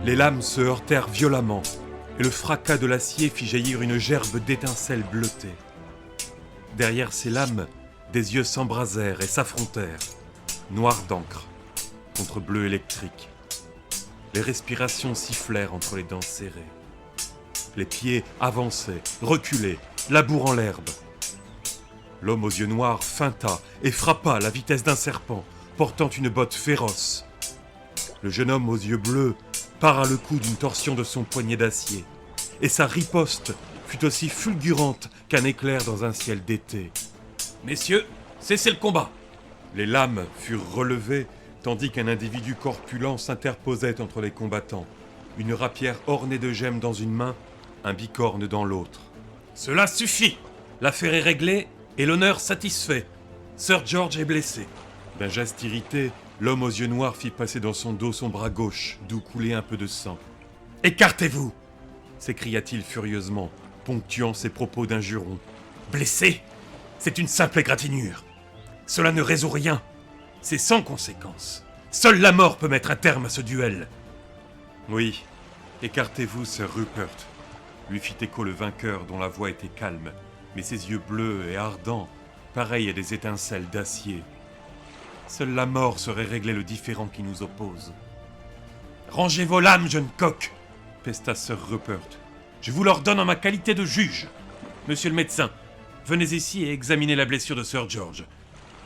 Les lames se heurtèrent violemment, et le fracas de l'acier fit jaillir une gerbe d'étincelles bleutées. Derrière ces lames, des yeux s'embrasèrent et s'affrontèrent, noirs d'encre contre bleu électrique. Les respirations sifflèrent entre les dents serrées. Les pieds avançaient, reculaient, labourant l'herbe. L'homme aux yeux noirs feinta et frappa à la vitesse d'un serpent, portant une botte féroce. Le jeune homme aux yeux bleus para le coup d'une torsion de son poignet d'acier, et sa riposte fut aussi fulgurante qu'un éclair dans un ciel d'été. « Messieurs, cessez le combat !» Les lames furent relevées, tandis qu'un individu corpulent s'interposait entre les combattants, une rapière ornée de gemmes dans une main, un bicorne dans l'autre. « Cela suffit ! L'affaire est réglée et l'honneur satisfait. Sir George est blessé. » D'un geste irrité, l'homme aux yeux noirs fit passer dans son dos son bras gauche, d'où coulait un peu de sang. « Écartez-vous !» s'écria-t-il furieusement, ponctuant ses propos d'un juron. « Blessé ? C'est une simple égratignure. Cela ne résout rien. C'est sans conséquence. Seule la mort peut mettre un terme à ce duel. »« Oui, écartez-vous, Sir Rupert », lui fit écho le vainqueur dont la voix était calme, mais ses yeux bleus et ardents, pareils à des étincelles d'acier. Seule la mort saurait régler le différend qui nous oppose. « Rangez vos lames, jeune coq !» pesta Sir Rupert. « Je vous l'ordonne en ma qualité de juge. Monsieur le médecin, venez ici et examinez la blessure de Sir George.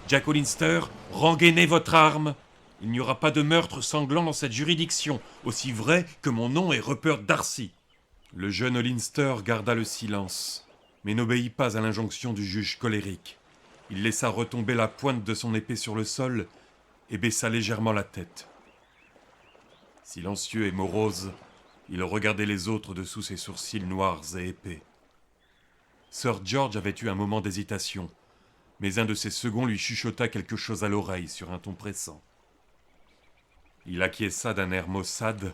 Jack Hollister, rengainez votre arme. Il n'y aura pas de meurtre sanglant dans cette juridiction, aussi vrai que mon nom est Rupert Darcy. » Le jeune Hollister garda le silence, mais n'obéit pas à l'injonction du juge colérique. Il laissa retomber la pointe de son épée sur le sol et baissa légèrement la tête. Silencieux et morose, il regardait les autres dessous ses sourcils noirs et épais. Sir George avait eu un moment d'hésitation, mais un de ses seconds lui chuchota quelque chose à l'oreille sur un ton pressant. Il acquiesça d'un air maussade,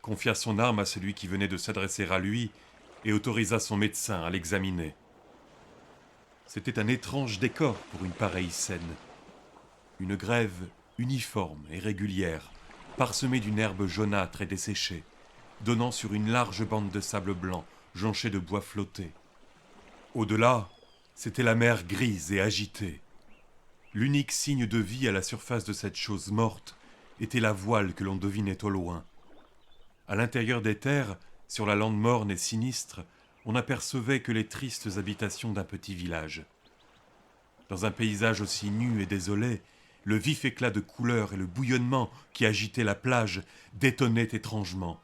confia son arme à celui qui venait de s'adresser à lui et autorisa son médecin à l'examiner. C'était un étrange décor pour une pareille scène. Une grève uniforme et régulière, parsemée d'une herbe jaunâtre et desséchée, donnant sur une large bande de sable blanc jonchée de bois flotté. Au-delà, c'était la mer grise et agitée. L'unique signe de vie à la surface de cette chose morte était la voile que l'on devinait au loin. À l'intérieur des terres, sur la lande morne et sinistre, on n'apercevait que les tristes habitations d'un petit village. Dans un paysage aussi nu et désolé, le vif éclat de couleurs et le bouillonnement qui agitait la plage détonnaient étrangement.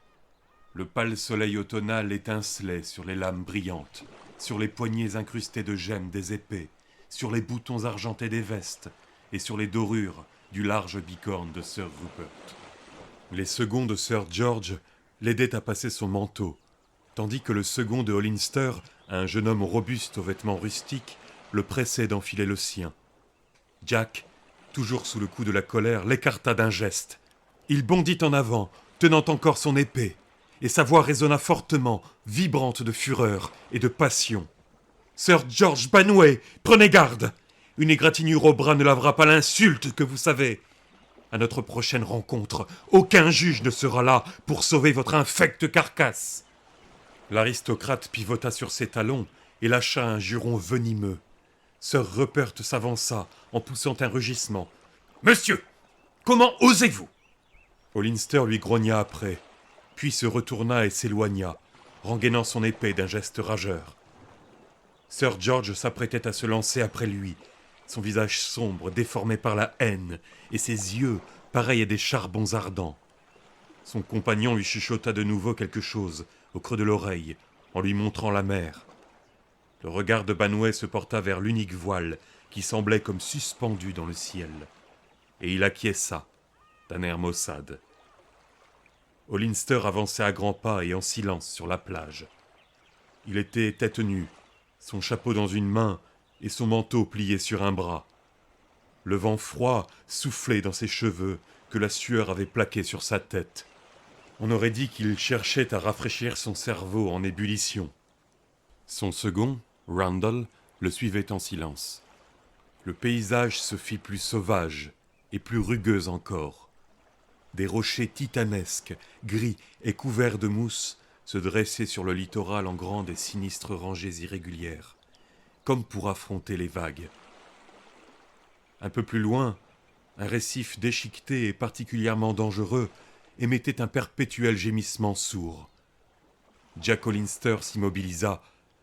Le pâle soleil automnal étincelait sur les lames brillantes, sur les poignets incrustés de gemmes des épées, sur les boutons argentés des vestes et sur les dorures du large bicorne de Sir Rupert. Les seconds de Sir George l'aidaient à passer son manteau, tandis que le second de Hollister, un jeune homme robuste aux vêtements rustiques, le pressait d'enfiler le sien. Jack, toujours sous le coup de la colère, l'écarta d'un geste. Il bondit en avant, tenant encore son épée, et sa voix résonna fortement, vibrante de fureur et de passion. « Sir George Banway, prenez garde! Une égratignure au bras ne lavera pas l'insulte que vous savez. À notre prochaine rencontre, aucun juge ne sera là pour sauver votre infecte carcasse. » L'aristocrate pivota sur ses talons et lâcha un juron venimeux. Sir Rupert s'avança en poussant un rugissement. « Monsieur, comment osez-vous » Hollister lui grogna après, puis se retourna et s'éloigna, rengainant son épée d'un geste rageur. Sir George s'apprêtait à se lancer après lui, son visage sombre, déformé par la haine, et ses yeux pareils à des charbons ardents. Son compagnon lui chuchota de nouveau quelque chose au creux de l'oreille, en lui montrant la mer. Le regard de Banway se porta vers l'unique voile qui semblait comme suspendu dans le ciel, et il acquiesça, d'un air maussade. Hollister avançait à grands pas et en silence sur la plage. Il était tête nue, son chapeau dans une main et son manteau plié sur un bras. Le vent froid soufflait dans ses cheveux que la sueur avait plaqués sur sa tête. On aurait dit qu'il cherchait à rafraîchir son cerveau en ébullition. Son second, Randall, le suivait en silence. Le paysage se fit plus sauvage et plus rugueux encore. Des rochers titanesques, gris et couverts de mousse, se dressaient sur le littoral en grandes et sinistres rangées irrégulières, comme pour affronter les vagues. Un peu plus loin, un récif déchiqueté et particulièrement dangereux émettait un perpétuel gémissement sourd. Jack Hollister s'immobilisa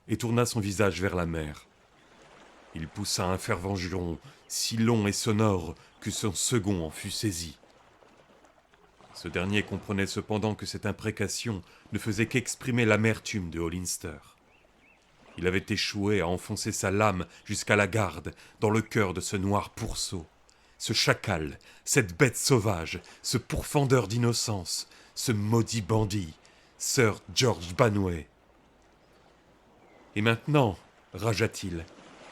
et tourna son visage vers la mer. Il poussa un fervent juron, si long et sonore que son second en fut saisi. Ce dernier comprenait cependant que cette imprécation ne faisait qu'exprimer l'amertume de Hollister. Il avait échoué à enfoncer sa lame jusqu'à la garde dans le cœur de ce noir pourceau, ce chacal, cette bête sauvage, ce pourfendeur d'innocence, ce maudit bandit, Sir George Banway. Et maintenant, ragea-t-il,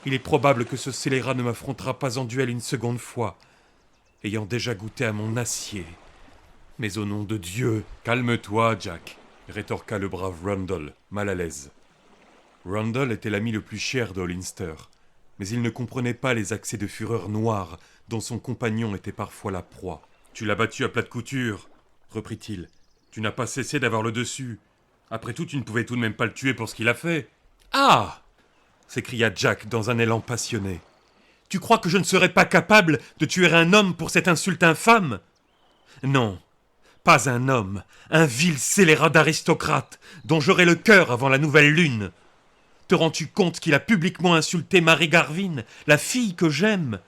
il est probable que ce scélérat ne m'affrontera pas en duel une seconde fois, ayant déjà goûté à mon acier. Mais au nom de Dieu, calme-toi, Jack, rétorqua le brave Rundle, mal à l'aise. Rundle était l'ami le plus cher de Hollister, mais il ne comprenait pas les accès de fureur noire dont son compagnon était parfois la proie. « Tu l'as battu à plate couture, reprit-il. Tu n'as pas cessé d'avoir le dessus. Après tout, tu ne pouvais tout de même pas le tuer pour ce qu'il a fait. »« Ah !» s'écria Jack dans un élan passionné. « Tu crois que je ne serais pas capable de tuer un homme pour cette insulte infâme ? Non, pas un homme, un vil scélérat d'aristocrate dont j'aurai le cœur avant la nouvelle lune. Te rends-tu compte qu'il a publiquement insulté Mary Garvin, la fille que j'aime,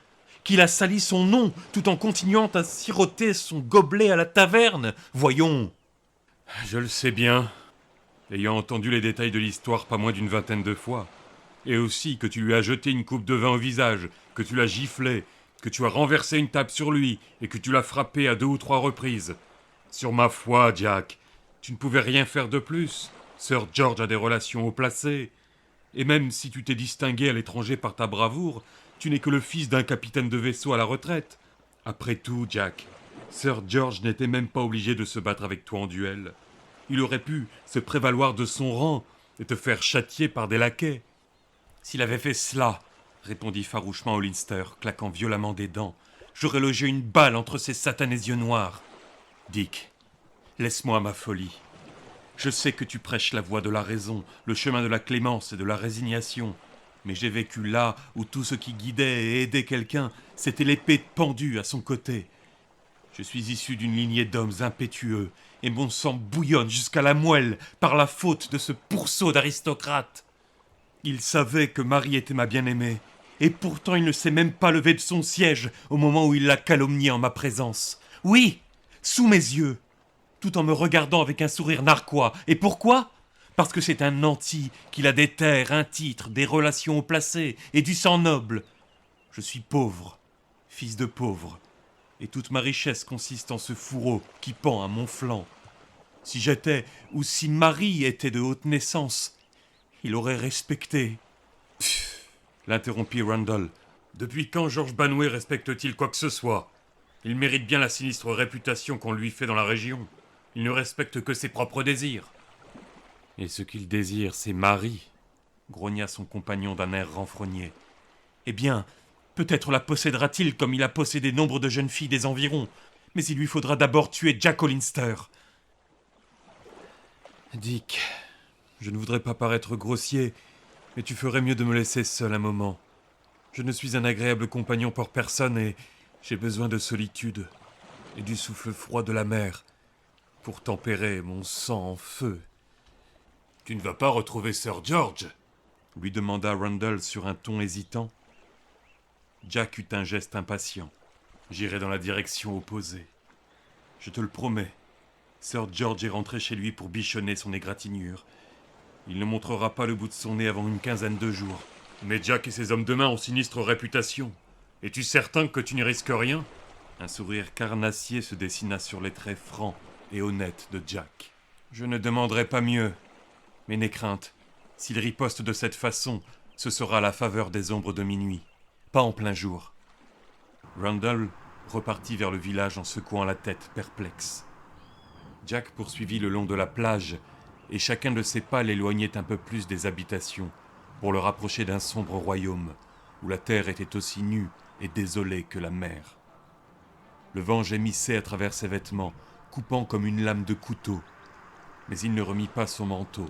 qu'il a sali son nom tout en continuant à siroter son gobelet à la taverne ? Voyons. » « Je le sais bien, ayant entendu les détails de l'histoire pas moins d'une vingtaine de fois, et aussi que tu lui as jeté une coupe de vin au visage, que tu l'as giflé, que tu as renversé une table sur lui et que tu l'as frappé à 2 ou 3 reprises. Sur ma foi, Jack, tu ne pouvais rien faire de plus. Sir George a des relations haut placées. Et même si tu t'es distingué à l'étranger par ta bravoure, tu n'es que le fils d'un capitaine de vaisseau à la retraite. Après tout, Jack, Sir George n'était même pas obligé de se battre avec toi en duel. Il aurait pu se prévaloir de son rang et te faire châtier par des laquais. S'il avait fait cela, répondit farouchement Hollister, claquant violemment des dents, j'aurais logé une balle entre ses satanés yeux noirs. Dick, laisse-moi ma folie. Je sais que tu prêches la voie de la raison, le chemin de la clémence et de la résignation, mais j'ai vécu là où tout ce qui guidait et aidait quelqu'un, c'était l'épée pendue à son côté. Je suis issu d'une lignée d'hommes impétueux, et mon sang bouillonne jusqu'à la moelle par la faute de ce pourceau d'aristocrate. Il savait que Marie était ma bien-aimée, et pourtant il ne s'est même pas levé de son siège au moment où il l'a calomniée en ma présence. Oui, sous mes yeux, tout en me regardant avec un sourire narquois. Et pourquoi ? Parce que c'est un nanti, qu'il a des terres, un titre, des relations haut placées et du sang noble. Je suis pauvre, fils de pauvre, et toute ma richesse consiste en ce fourreau qui pend à mon flanc. Si j'étais, ou si Marie était de haute naissance, il aurait respecté. Pfff, l'interrompit Rundle. Depuis quand George Banway respecte-t-il quoi que ce soit ? Il mérite bien la sinistre réputation qu'on lui fait dans la région. Il ne respecte que ses propres désirs. Et ce qu'il désire, c'est Marie, grogna son compagnon d'un air renfrogné. Eh bien, peut-être la possédera-t-il comme il a possédé nombre de jeunes filles des environs, mais il lui faudra d'abord tuer Jack Hollister. Dick, je ne voudrais pas paraître grossier, mais tu ferais mieux de me laisser seul un moment. Je ne suis un agréable compagnon pour personne et j'ai besoin de solitude et du souffle froid de la mer pour tempérer mon sang en feu. « Tu ne vas pas retrouver Sir George ?» lui demanda Rundle sur un ton hésitant. Jack eut un geste impatient. « J'irai dans la direction opposée. Je te le promets. Sir George est rentré chez lui pour bichonner son égratignure. Il ne montrera pas le bout de son nez avant une quinzaine de jours. Mais Jack et ses hommes de main ont sinistre réputation. Es-tu certain que tu n'y risques rien ?» Un sourire carnassier se dessina sur les traits francs et honnêtes de Jack. « Je ne demanderai pas mieux. Mais n'aie crainte. S'il riposte de cette façon, ce sera à la faveur des ombres de minuit, pas en plein jour. » Rundle repartit vers le village en secouant la tête, perplexe. Jack poursuivit le long de la plage, et chacun de ses pas l'éloignait un peu plus des habitations, pour le rapprocher d'un sombre royaume, où la terre était aussi nue et désolée que la mer. Le vent gémissait à travers ses vêtements, coupant comme une lame de couteau. Mais il ne remit pas son manteau.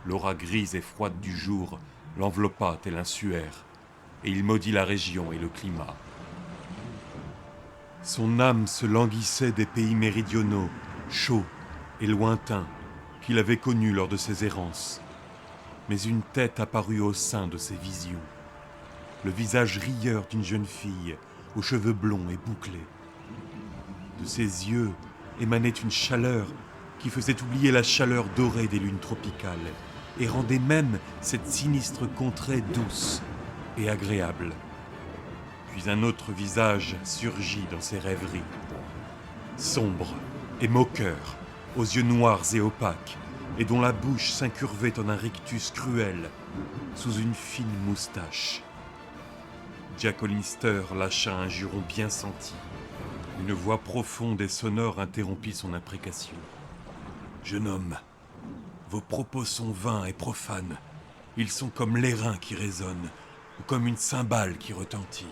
L'aura grise et froide du jour l'enveloppa tel un suaire, et il maudit la région et le climat. Son âme se languissait des pays méridionaux, chauds et lointains, qu'il avait connus lors de ses errances. Mais une tête apparut au sein de ses visions. Le visage rieur d'une jeune fille, aux cheveux blonds et bouclés. De ses yeux émanait une chaleur qui faisait oublier la chaleur dorée des lunes tropicales et rendait même cette sinistre contrée douce et agréable. Puis un autre visage surgit dans ses rêveries, sombre et moqueur, aux yeux noirs et opaques, et dont la bouche s'incurvait en un rictus cruel, sous une fine moustache. Jack Hollister lâcha un juron bien senti. Une voix profonde et sonore interrompit son imprécation. « Jeune homme, vos propos sont vains et profanes. Ils sont comme l'airain qui résonne, ou comme une cymbale qui retentit,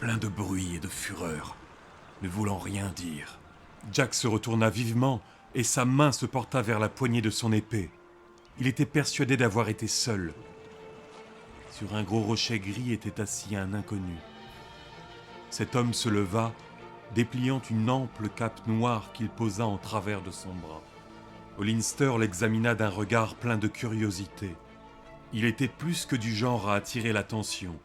plein de bruit et de fureur, ne voulant rien dire. » Jack se retourna vivement et sa main se porta vers la poignée de son épée. Il était persuadé d'avoir été seul. Sur un gros rocher gris était assis un inconnu. Cet homme se leva, dépliant une ample cape noire qu'il posa en travers de son bras. Hollister l'examina d'un regard plein de curiosité. Il était plus que du genre à attirer l'attention.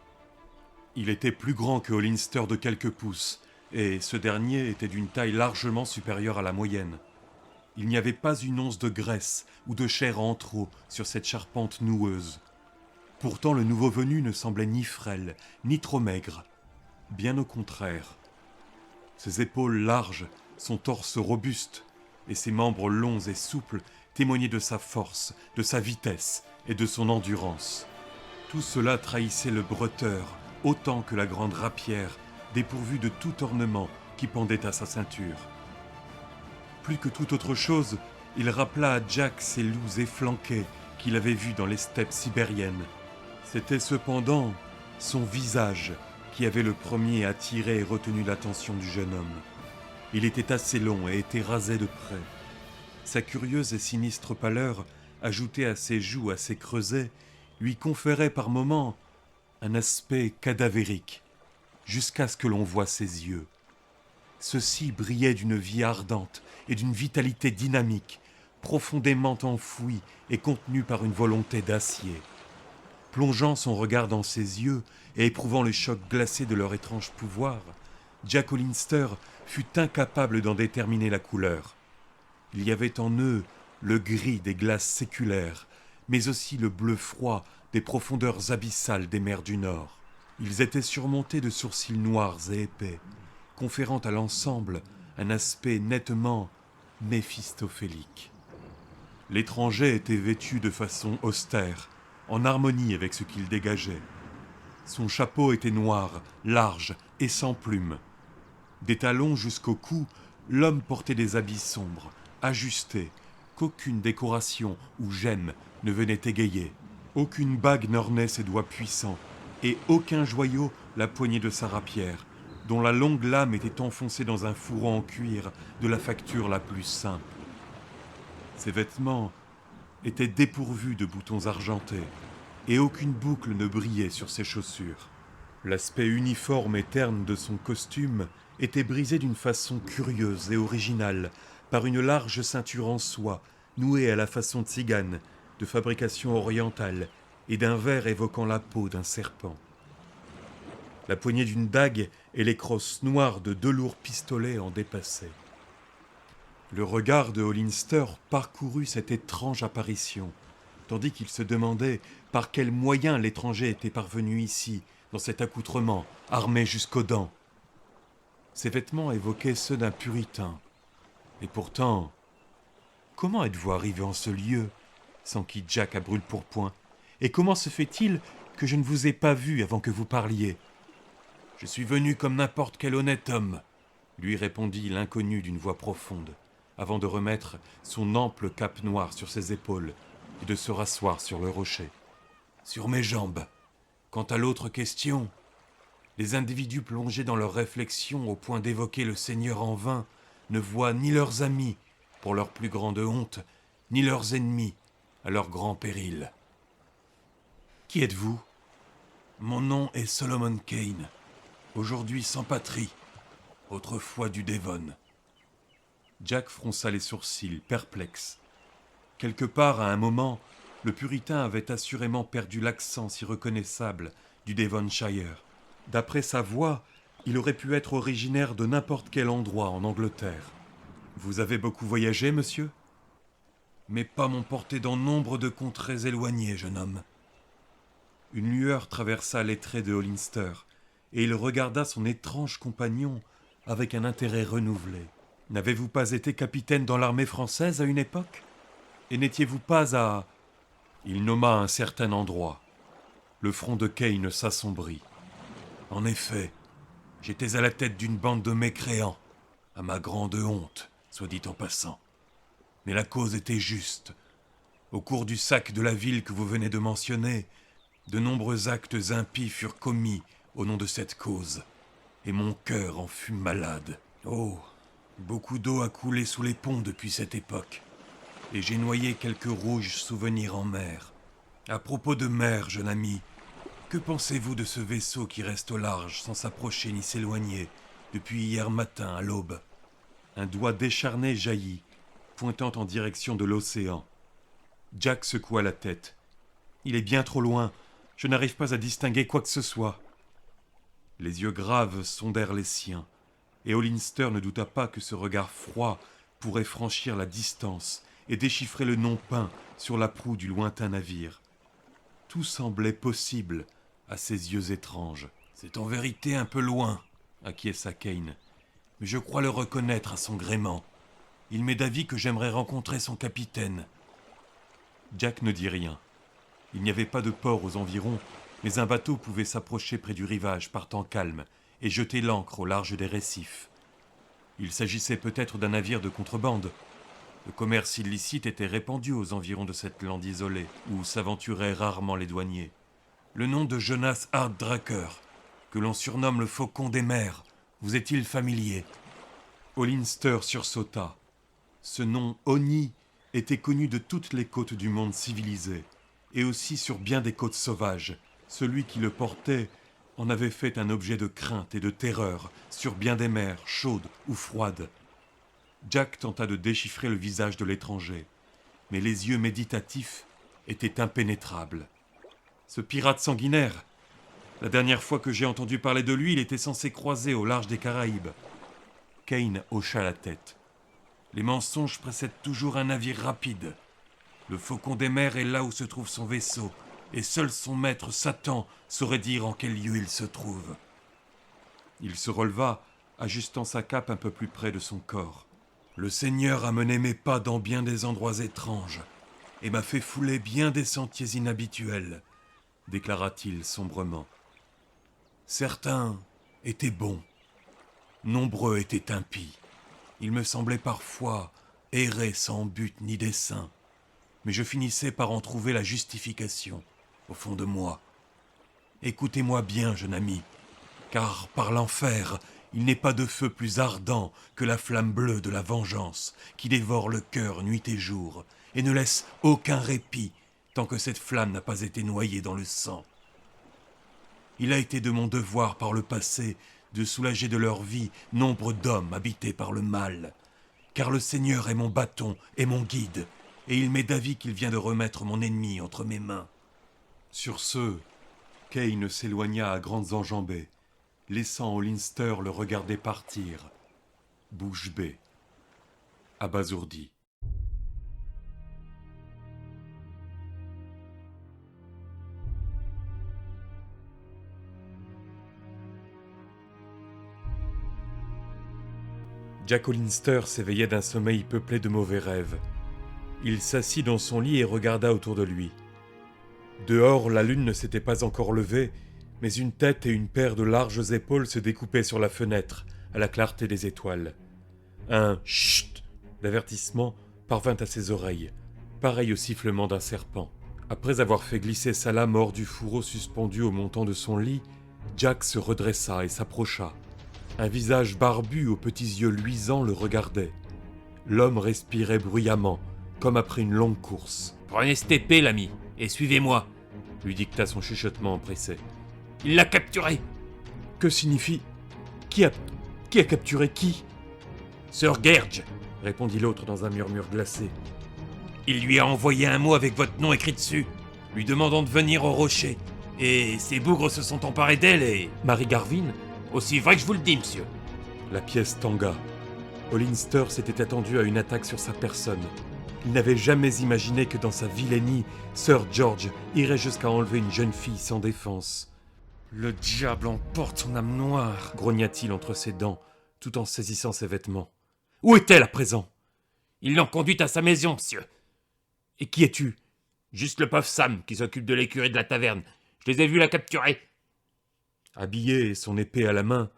Il était plus grand que Hollister de quelques pouces, et ce dernier était d'une taille largement supérieure à la moyenne. Il n'y avait pas une once de graisse ou de chair en trop sur cette charpente noueuse. Pourtant, le nouveau venu ne semblait ni frêle, ni trop maigre. Bien au contraire. Ses épaules larges, son torse robuste et ses membres longs et souples témoignaient de sa force, de sa vitesse et de son endurance. Tout cela trahissait le bretteur autant que la grande rapière dépourvue de tout ornement qui pendait à sa ceinture. Plus que toute autre chose, il rappela à Jack ces loups efflanqués qu'il avait vus dans les steppes sibériennes. C'était cependant son visage qui avait le premier attiré et retenu l'attention du jeune homme. Il était assez long et était rasé de près. Sa curieuse et sinistre pâleur, ajoutée à ses joues assez creusées, lui conférait par moments un aspect cadavérique, jusqu'à ce que l'on voie ses yeux. Ceux-ci brillaient d'une vie ardente et d'une vitalité dynamique, profondément enfouie et contenue par une volonté d'acier. Plongeant son regard dans ses yeux et éprouvant le choc glacé de leur étrange pouvoir, Jack Hollister fut incapable d'en déterminer la couleur. Il y avait en eux le gris des glaces séculaires, mais aussi le bleu froid des profondeurs abyssales des mers du Nord. Ils étaient surmontés de sourcils noirs et épais, conférant à l'ensemble un aspect nettement méphistophélique. L'étranger était vêtu de façon austère, en harmonie avec ce qu'il dégageait. Son chapeau était noir, large et sans plumes. Des talons jusqu'au cou, l'homme portait des habits sombres, ajustés, qu'aucune décoration ou gemme ne venait égayer. Aucune bague n'ornait ses doigts puissants, et aucun joyau la poignée de sa rapière, dont la longue lame était enfoncée dans un fourreau en cuir de la facture la plus simple. Ses vêtements étaient dépourvus de boutons argentés, et aucune boucle ne brillait sur ses chaussures. L'aspect uniforme et terne de son costume était brisé d'une façon curieuse et originale par une large ceinture en soie nouée à la façon tzigane, de fabrication orientale, et d'un verre évoquant la peau d'un serpent. La poignée d'une dague et les crosses noires de 2 lourds pistolets en dépassaient. Le regard de Hollister parcourut cette étrange apparition, tandis qu'il se demandait par quels moyens l'étranger était parvenu ici, dans cet accoutrement, armé jusqu'aux dents. Ses vêtements évoquaient ceux d'un puritain. Et pourtant, comment êtes-vous arrivé en ce lieu, s'enquit Jack à brûle-pourpoint, et comment se fait-il que je ne vous ai pas vu avant que vous parliez ? Je suis venu comme n'importe quel honnête homme, lui répondit l'inconnu d'une voix profonde, avant de remettre son ample cape noire sur ses épaules et de se rasseoir sur le rocher. Sur mes jambes. Quant à l'autre question, Les individus plongés dans leurs réflexions au point d'évoquer le Seigneur en vain ne voient ni leurs amis, pour leur plus grande honte, ni leurs ennemis, à leur grand péril. Qui êtes-vous ? Mon nom est Solomon Kane, aujourd'hui sans patrie, autrefois du Devon. Jack fronça les sourcils, perplexe. Quelque part, à un moment, le puritain avait assurément perdu l'accent si reconnaissable du Devonshire. D'après sa voix, il aurait pu être originaire de n'importe quel endroit en Angleterre. Vous avez beaucoup voyagé, monsieur ? Mes pas m'ont porté dans nombre de contrées éloignées, jeune homme. Une lueur traversa les traits de Hollister, et il regarda son étrange compagnon avec un intérêt renouvelé. N'avez-vous pas été capitaine dans l'armée française à une époque ? Et n'étiez-vous pas à... Il nomma un certain endroit. Le front de Kane s'assombrit. En effet, j'étais à la tête d'une bande de mécréants, à ma grande honte, soit dit en passant. Mais la cause était juste. Au cours du sac de la ville que vous venez de mentionner, de nombreux actes impies furent commis au nom de cette cause, et mon cœur en fut malade. Oh, beaucoup d'eau a coulé sous les ponts depuis cette époque, et j'ai noyé quelques rouges souvenirs en mer. À propos de mer, jeune ami, que pensez-vous de ce vaisseau qui reste au large sans s'approcher ni s'éloigner depuis hier matin à l'aube ? Un doigt décharné jaillit, pointant en direction de l'océan. Jack secoua la tête. Il est bien trop loin, je n'arrive pas à distinguer quoi que ce soit. Les yeux graves sondèrent les siens, et Hollister ne douta pas que ce regard froid pourrait franchir la distance et déchiffrer le nom peint sur la proue du lointain navire. Tout semblait possible à ses yeux étranges. C'est en vérité un peu loin, acquiesça Kane, mais je crois le reconnaître à son gréement. Il m'est d'avis que j'aimerais rencontrer son capitaine. Jack ne dit rien. Il n'y avait pas de port aux environs, mais un bateau pouvait s'approcher près du rivage par temps calme et jeter l'ancre au large des récifs. Il s'agissait peut-être d'un navire de contrebande. Le commerce illicite était répandu aux environs de cette lande isolée, où s'aventuraient rarement les douaniers. Le nom de Jonas Harddraker, que l'on surnomme le Faucon des mers, vous est-il familier ? Hollister sursauta. Ce nom Oni était connu de toutes les côtes du monde civilisé, et aussi sur bien des côtes sauvages. Celui qui le portait en avait fait un objet de crainte et de terreur sur bien des mers, chaudes ou froides. Jack tenta de déchiffrer le visage de l'étranger, mais les yeux méditatifs étaient impénétrables. Ce pirate sanguinaire, la dernière fois que j'ai entendu parler de lui, il était censé croiser au large des Caraïbes. Kane hocha la tête. Les mensonges précèdent toujours un navire rapide. Le Faucon des mers est là où se trouve son vaisseau, et seul son maître Satan saurait dire en quel lieu il se trouve. Il se releva, ajustant sa cape un peu plus près de son corps. Le Seigneur a mené mes pas dans bien des endroits étranges, et m'a fait fouler bien des sentiers inhabituels, déclara-t-il sombrement. Certains étaient bons, nombreux étaient impies. Il me semblait parfois errer sans but ni dessein, mais je finissais par en trouver la justification, au fond de moi. Écoutez-moi bien, jeune ami, car par l'enfer, il n'est pas de feu plus ardent que la flamme bleue de la vengeance, qui dévore le cœur nuit et jour, et ne laisse aucun répit tant que cette flamme n'a pas été noyée dans le sang. Il a été de mon devoir par le passé de soulager de leur vie nombre d'hommes habités par le mal, car le Seigneur est mon bâton et mon guide, et il m'est d'avis qu'il vient de remettre mon ennemi entre mes mains. Sur ce, Kane s'éloigna à grandes enjambées, laissant Hollister le regarder partir, bouche bée, abasourdi. Jack Hollister s'éveillait d'un sommeil peuplé de mauvais rêves. Il s'assit dans son lit et regarda autour de lui. Dehors, la lune ne s'était pas encore levée, mais une tête et une paire de larges épaules se découpaient sur la fenêtre, à la clarté des étoiles. Un « chut » d'avertissement parvint à ses oreilles, pareil au sifflement d'un serpent. Après avoir fait glisser sa lame hors du fourreau suspendu au montant de son lit, Jack se redressa et s'approcha. Un visage barbu aux petits yeux luisants le regardait. L'homme respirait bruyamment, comme après une longue course. « Prenez cette épée, l'ami, et suivez-moi » lui dicta son chuchotement empressé. « Il l'a capturé !»« Que signifie... Qui a capturé qui ?» ?»« Sir Gerge !» répondit l'autre dans un murmure glacé. « Il lui a envoyé un mot avec votre nom écrit dessus, lui demandant de venir au rocher. Et ces bougres se sont emparés d'elle et... » « Mary Garvin ?» ?»« Aussi vrai que je vous le dis, monsieur. » La pièce tangua. Hollister s'était attendu à une attaque sur sa personne. Il n'avait jamais imaginé que dans sa vilainie, Sir George irait jusqu'à enlever une jeune fille sans défense. « Le diable emporte son âme noire !» grogna-t-il entre ses dents, tout en saisissant ses vêtements. « Où est-elle à présent ?»« Ils l'ont conduite à sa maison, monsieur. »« Et qui es-tu ?»« Juste le pauvre Sam qui s'occupe de l'écurie de la taverne. Je les ai vus la capturer. » Habillé et son épée à la main,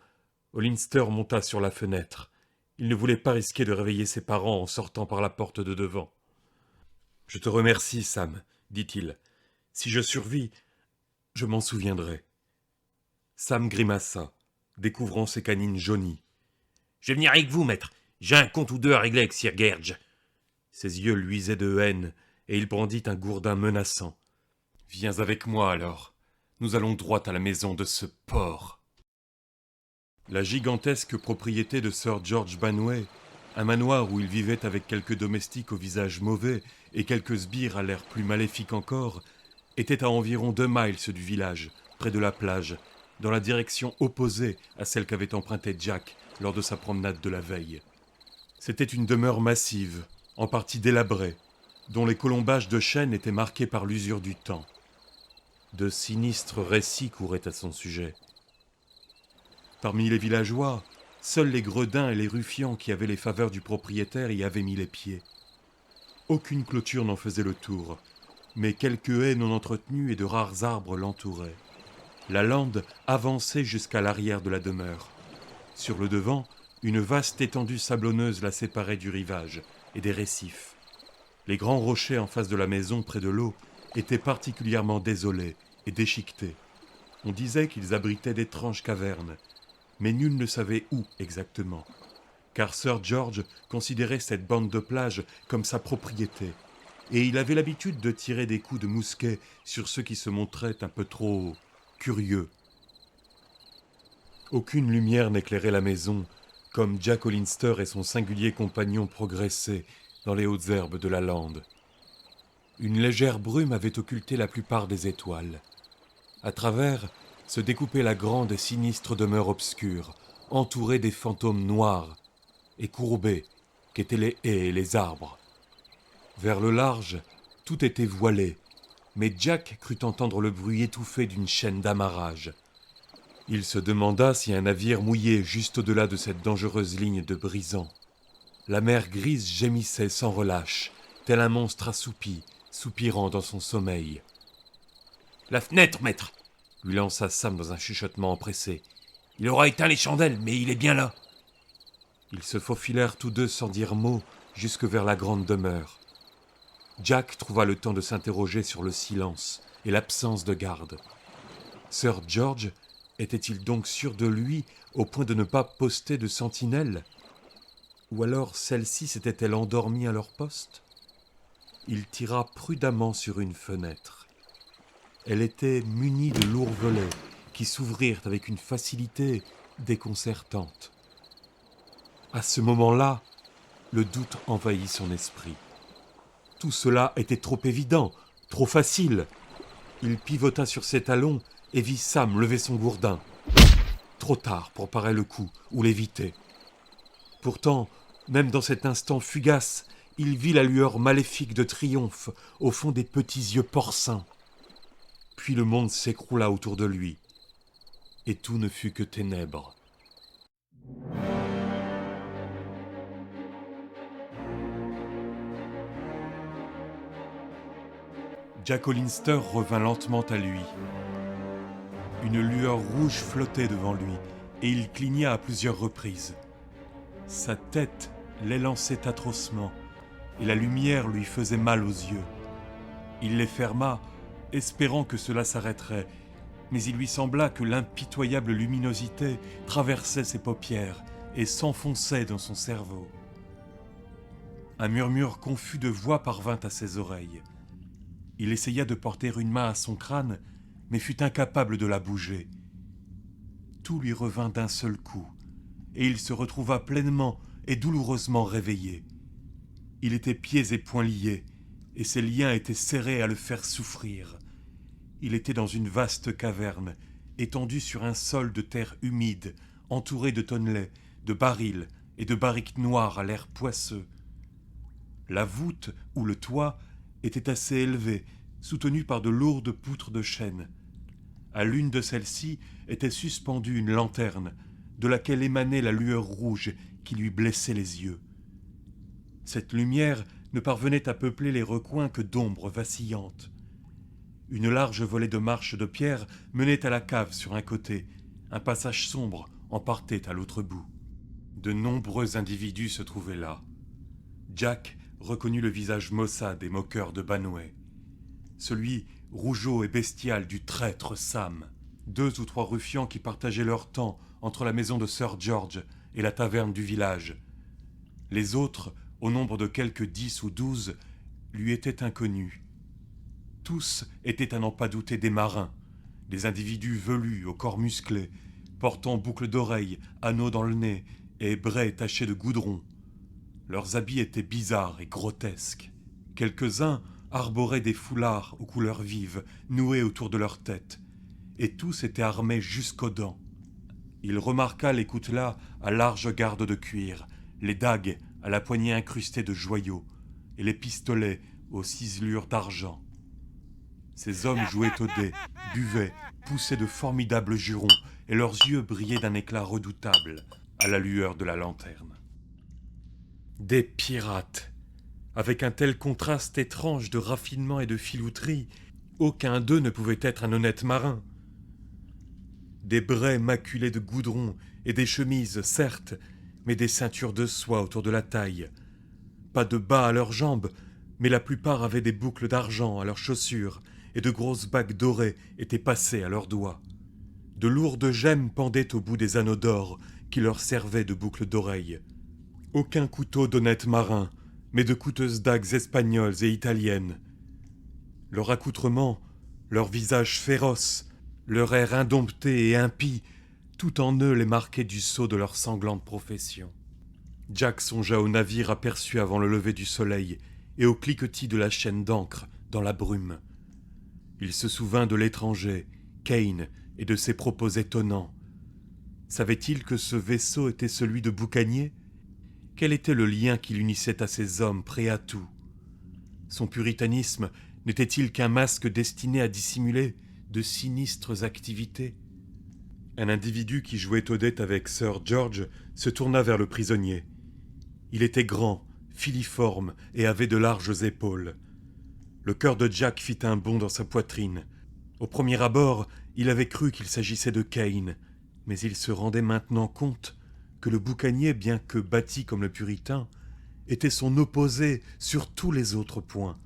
Hollister monta sur la fenêtre. Il ne voulait pas risquer de réveiller ses parents en sortant par la porte de devant. « Je te remercie, Sam, dit-il. Si je survis, je m'en souviendrai. » Sam grimaça, découvrant ses canines jaunies. « Je vais venir avec vous, maître. J'ai un compte ou deux à régler avec Sir Gerge. » Ses yeux luisaient de haine, et il brandit un gourdin menaçant. « Viens avec moi, alors. Nous allons droit à la maison de ce porc. » La gigantesque propriété de Sir George Banway, un manoir où il vivait avec quelques domestiques au visage mauvais et quelques sbires à l'air plus maléfique encore, était à environ 2 miles du village, près de la plage, dans la direction opposée à celle qu'avait empruntée Jack lors de sa promenade de la veille. C'était une demeure massive, en partie délabrée, dont les colombages de chêne étaient marqués par l'usure du temps. De sinistres récits couraient à son sujet. Parmi les villageois, seuls les gredins et les ruffians qui avaient les faveurs du propriétaire y avaient mis les pieds. Aucune clôture n'en faisait le tour, mais quelques haies non entretenues et de rares arbres l'entouraient. La lande avançait jusqu'à l'arrière de la demeure. Sur le devant, une vaste étendue sablonneuse la séparait du rivage et des récifs. Les grands rochers en face de la maison, près de l'eau, étaient particulièrement désolés et déchiquetés. On disait qu'ils abritaient d'étranges cavernes, mais nul ne savait où exactement, car Sir George considérait cette bande de plage comme sa propriété, et il avait l'habitude de tirer des coups de mousquet sur ceux qui se montraient un peu trop curieux. Aucune lumière n'éclairait la maison, comme Jack Hollister et son singulier compagnon progressaient dans les hautes herbes de la lande. Une légère brume avait occulté la plupart des étoiles. À travers se découpait la grande et sinistre demeure obscure, entourée des fantômes noirs et courbés qu'étaient les haies et les arbres. Vers le large, tout était voilé, mais Jack crut entendre le bruit étouffé d'une chaîne d'amarrage. Il se demanda si un navire mouillait juste au-delà de cette dangereuse ligne de brisants. La mer grise gémissait sans relâche, tel un monstre assoupi, soupirant dans son sommeil. « La fenêtre, maître !» lui lança Sam dans un chuchotement empressé. « Il aura éteint les chandelles, mais il est bien là. » Ils se faufilèrent tous deux sans dire mot jusque vers la grande demeure. Jack trouva le temps de s'interroger sur le silence et l'absence de garde. Sir George était-il donc sûr de lui au point de ne pas poster de sentinelle ? Ou alors celle-ci s'était-elle endormie à leur poste ? Il tira prudemment sur une fenêtre. Elle était munie de lourds volets qui s'ouvrirent avec une facilité déconcertante. À ce moment-là, le doute envahit son esprit. Tout cela était trop évident, trop facile. Il pivota sur ses talons et vit Sam lever son gourdin. Trop tard pour parer le coup ou l'éviter. Pourtant, même dans cet instant fugace, il vit la lueur maléfique de triomphe au fond des petits yeux porcins. Puis le monde s'écroula autour de lui, et tout ne fut que ténèbres. Jack Hollister revint lentement à lui. Une lueur rouge flottait devant lui, et il cligna à plusieurs reprises. Sa tête l'élançait atrocement, et la lumière lui faisait mal aux yeux. Il les ferma, espérant que cela s'arrêterait, mais il lui sembla que l'impitoyable luminosité traversait ses paupières et s'enfonçait dans son cerveau. Un murmure confus de voix parvint à ses oreilles. Il essaya de porter une main à son crâne, mais fut incapable de la bouger. Tout lui revint d'un seul coup, et il se retrouva pleinement et douloureusement réveillé. Il était pieds et poings liés, et ses liens étaient serrés à le faire souffrir. Il était dans une vaste caverne, étendue sur un sol de terre humide, entouré de tonnelets, de barils et de barriques noires à l'air poisseux. La voûte ou le toit était assez élevé, soutenu par de lourdes poutres de chêne. À l'une de celles-ci était suspendue une lanterne, de laquelle émanait la lueur rouge qui lui blessait les yeux. Cette lumière ne parvenait à peupler les recoins que d'ombres vacillantes. Une large volée de marches de pierre menait à la cave sur un côté. Un passage sombre en partait à l'autre bout. De nombreux individus se trouvaient là. Jack reconnut le visage maussade et moqueur de Banway, celui rougeaud et bestial du traître Sam. 2 ou 3 ruffians qui partageaient leur temps entre la maison de Sir George et la taverne du village. Les autres, au nombre de quelques 10 ou 12, lui étaient inconnus. Tous étaient à n'en pas douter des marins, des individus velus au corps musclé, portant boucles d'oreilles, anneaux dans le nez et braies tachées de goudron. Leurs habits étaient bizarres et grotesques. Quelques-uns arboraient des foulards aux couleurs vives, noués autour de leur tête, et tous étaient armés jusqu'aux dents. Il remarqua les coutelas à large garde de cuir, les dagues à la poignée incrustée de joyaux, et les pistolets aux ciselures d'argent. Ces hommes jouaient au dé, buvaient, poussaient de formidables jurons, et leurs yeux brillaient d'un éclat redoutable à la lueur de la lanterne. Des pirates! Avec un tel contraste étrange de raffinement et de filouterie, aucun d'eux ne pouvait être un honnête marin. Des braies maculés de goudron et des chemises, certes, mais des ceintures de soie autour de la taille. Pas de bas à leurs jambes, mais la plupart avaient des boucles d'argent à leurs chaussures et de grosses bagues dorées étaient passées à leurs doigts. De lourdes gemmes pendaient au bout des anneaux d'or qui leur servaient de boucles d'oreilles. Aucun couteau d'honnête marin, mais de coûteuses dagues espagnoles et italiennes. Leur accoutrement, leur visage féroce, leur air indompté et impie, tout en eux les marquait du sceau de leur sanglante profession. Jack songea au navire aperçu avant le lever du soleil et au cliquetis de la chaîne d'ancre dans la brume. Il se souvint de l'étranger, Kane, et de ses propos étonnants. Savait-il que ce vaisseau était celui de boucanier ? Quel était le lien qui l'unissait à ces hommes prêts à tout ? Son puritanisme n'était-il qu'un masque destiné à dissimuler de sinistres activités ? Un individu qui jouait aux dettes avec Sir George se tourna vers le prisonnier. Il était grand, filiforme et avait de larges épaules. Le cœur de Jack fit un bond dans sa poitrine. Au premier abord, il avait cru qu'il s'agissait de Kane, mais il se rendait maintenant compte que le boucanier, bien que bâti comme le puritain, était son opposé sur tous les autres points.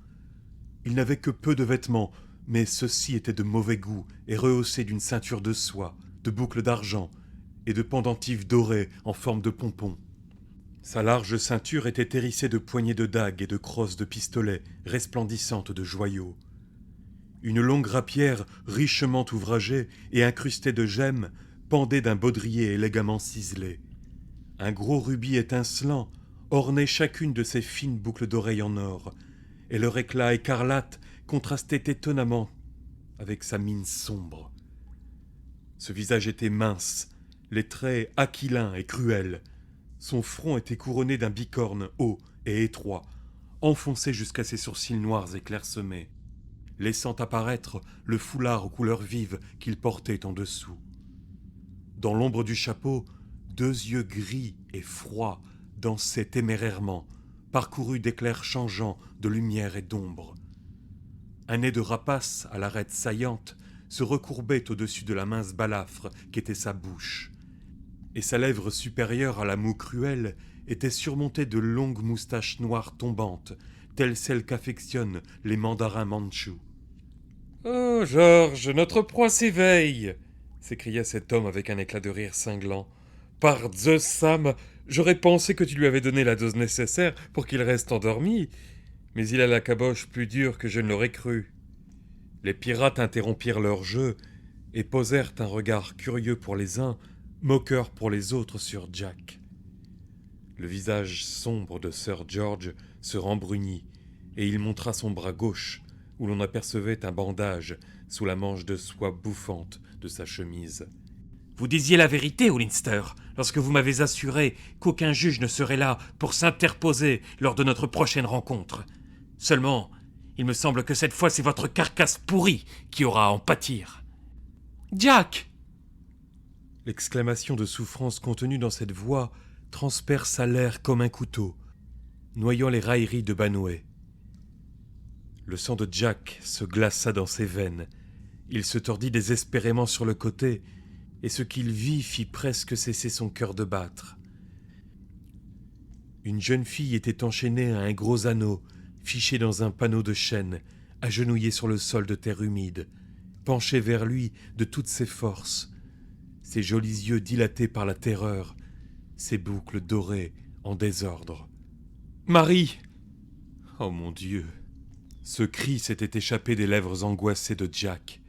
Il n'avait que peu de vêtements, mais ceux-ci étaient de mauvais goût et rehaussés d'une ceinture de soie, de boucles d'argent et de pendentifs dorés en forme de pompons. Sa large ceinture était hérissée de poignées de dagues et de crosses de pistolets resplendissantes de joyaux. Une longue rapière richement ouvragée et incrustée de gemmes pendait d'un baudrier élégamment ciselé. Un gros rubis étincelant ornait chacune de ses fines boucles d'oreilles en or, et leur éclat écarlate contrastait étonnamment avec sa mine sombre. Ce visage était mince, les traits aquilins et cruels. Son front était couronné d'un bicorne haut et étroit, enfoncé jusqu'à ses sourcils noirs et clairsemés, laissant apparaître le foulard aux couleurs vives qu'il portait en dessous. Dans l'ombre du chapeau, 2 yeux gris et froids dansaient témérairement, parcourus d'éclairs changeants de lumière et d'ombre. Un nez de rapace à l'arête saillante se recourbait au-dessus de la mince balafre qu'était sa bouche, et sa lèvre supérieure à la moue cruelle était surmontée de longues moustaches noires tombantes, telles celles qu'affectionnent les mandarins mandchous. Oh, George, notre proie s'éveille s'écria cet homme avec un éclat de rire cinglant. Par Zeus, Sam, j'aurais pensé que tu lui avais donné la dose nécessaire pour qu'il reste endormi, mais il a la caboche plus dure que je ne l'aurais cru. Les pirates interrompirent leur jeu et posèrent un regard curieux pour les uns, moqueur pour les autres sur Jack. Le visage sombre de Sir George se rembrunit, et il montra son bras gauche, où l'on apercevait un bandage sous la manche de soie bouffante de sa chemise. Vous disiez la vérité, Hollister, lorsque vous m'avez assuré qu'aucun juge ne serait là pour s'interposer lors de notre prochaine rencontre. Seulement, il me semble que cette fois c'est votre carcasse pourrie qui aura à en pâtir. Jack! L'exclamation de souffrance contenue dans cette voix transperça l'air comme un couteau, noyant les railleries de Banway. Le sang de Jack se glaça dans ses veines. Il se tordit désespérément sur le côté, et ce qu'il vit fit presque cesser son cœur de battre. Une jeune fille était enchaînée à un gros anneau, fiché dans un panneau de chêne, agenouillée sur le sol de terre humide, penchée vers lui de toutes ses forces, ses jolis yeux dilatés par la terreur, ses boucles dorées en désordre. « Marie !» Oh mon Dieu ! Ce cri s'était échappé des lèvres angoissées de Jack.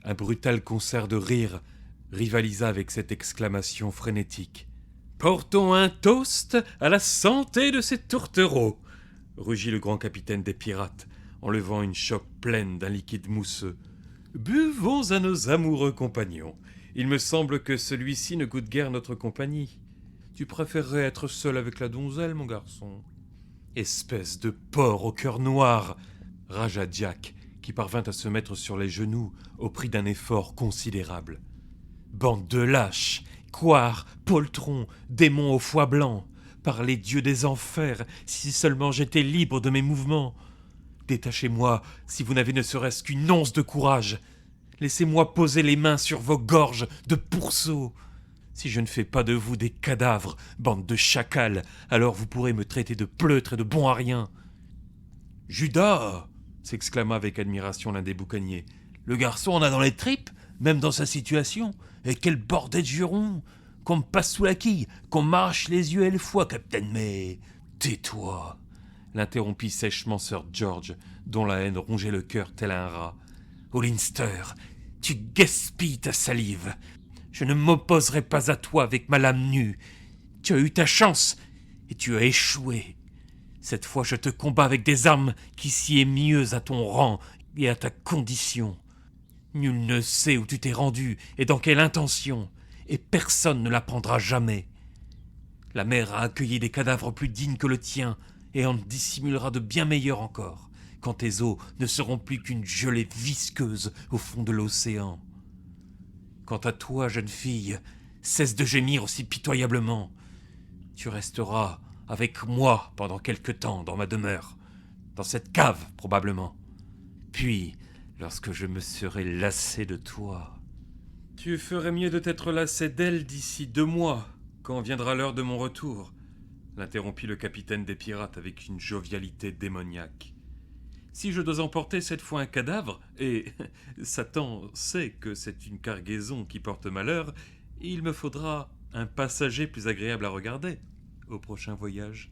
Un brutal concert de rire rivalisa avec cette exclamation frénétique. « Portons un toast à la santé de ces tourtereaux !» rugit le grand capitaine des pirates, en levant une chope pleine d'un liquide mousseux. « Buvons à nos amoureux compagnons. Il me semble que celui-ci ne goûte guère notre compagnie. Tu préférerais être seul avec la donzelle, mon garçon ?»« Espèce de porc au cœur noir !» ragea Jack, qui parvint à se mettre sur les genoux au prix d'un effort considérable. « Bande de lâches, couards, poltrons, démons au foie blanc, par les dieux des enfers, si seulement j'étais libre de mes mouvements. Détachez-moi si vous n'avez ne serait-ce qu'une once de courage. Laissez-moi poser les mains sur vos gorges de pourceaux. Si je ne fais pas de vous des cadavres, bande de chacals, alors vous pourrez me traiter de pleutre et de bon à rien. »« Judas !» s'exclama avec admiration l'un des boucaniers. « Le garçon en a dans les tripes, même dans sa situation. Et quel bordel de juron! Qu'on me passe sous la quille, qu'on m'arrache les yeux et le foie, capitaine, mais... Tais-toi !» l'interrompit sèchement Sir George, dont la haine rongeait le cœur tel un rat. « Hollister, tu gaspilles ta salive. Je ne m'opposerai pas à toi avec ma lame nue. Tu as eu ta chance, et tu as échoué. Cette fois, je te combats avec des armes qui sied mieux à ton rang et à ta condition. Nul ne sait où tu t'es rendu et dans quelle intention, et personne ne l'apprendra jamais. La mer a accueilli des cadavres plus dignes que le tien, et en dissimulera de bien meilleurs encore, quand tes eaux ne seront plus qu'une gelée visqueuse au fond de l'océan. Quant à toi, jeune fille, cesse de gémir aussi pitoyablement. Tu resteras avec moi pendant quelque temps dans ma demeure, dans cette cave probablement. Puis, lorsque je me serai lassé de toi... »« Tu ferais mieux de t'être lassé d'elle d'ici 2 mois, quand viendra l'heure de mon retour, » l'interrompit le capitaine des pirates avec une jovialité démoniaque. « Si je dois emporter cette fois un cadavre, et Satan sait que c'est une cargaison qui porte malheur, il me faudra un passager plus agréable à regarder au prochain voyage. »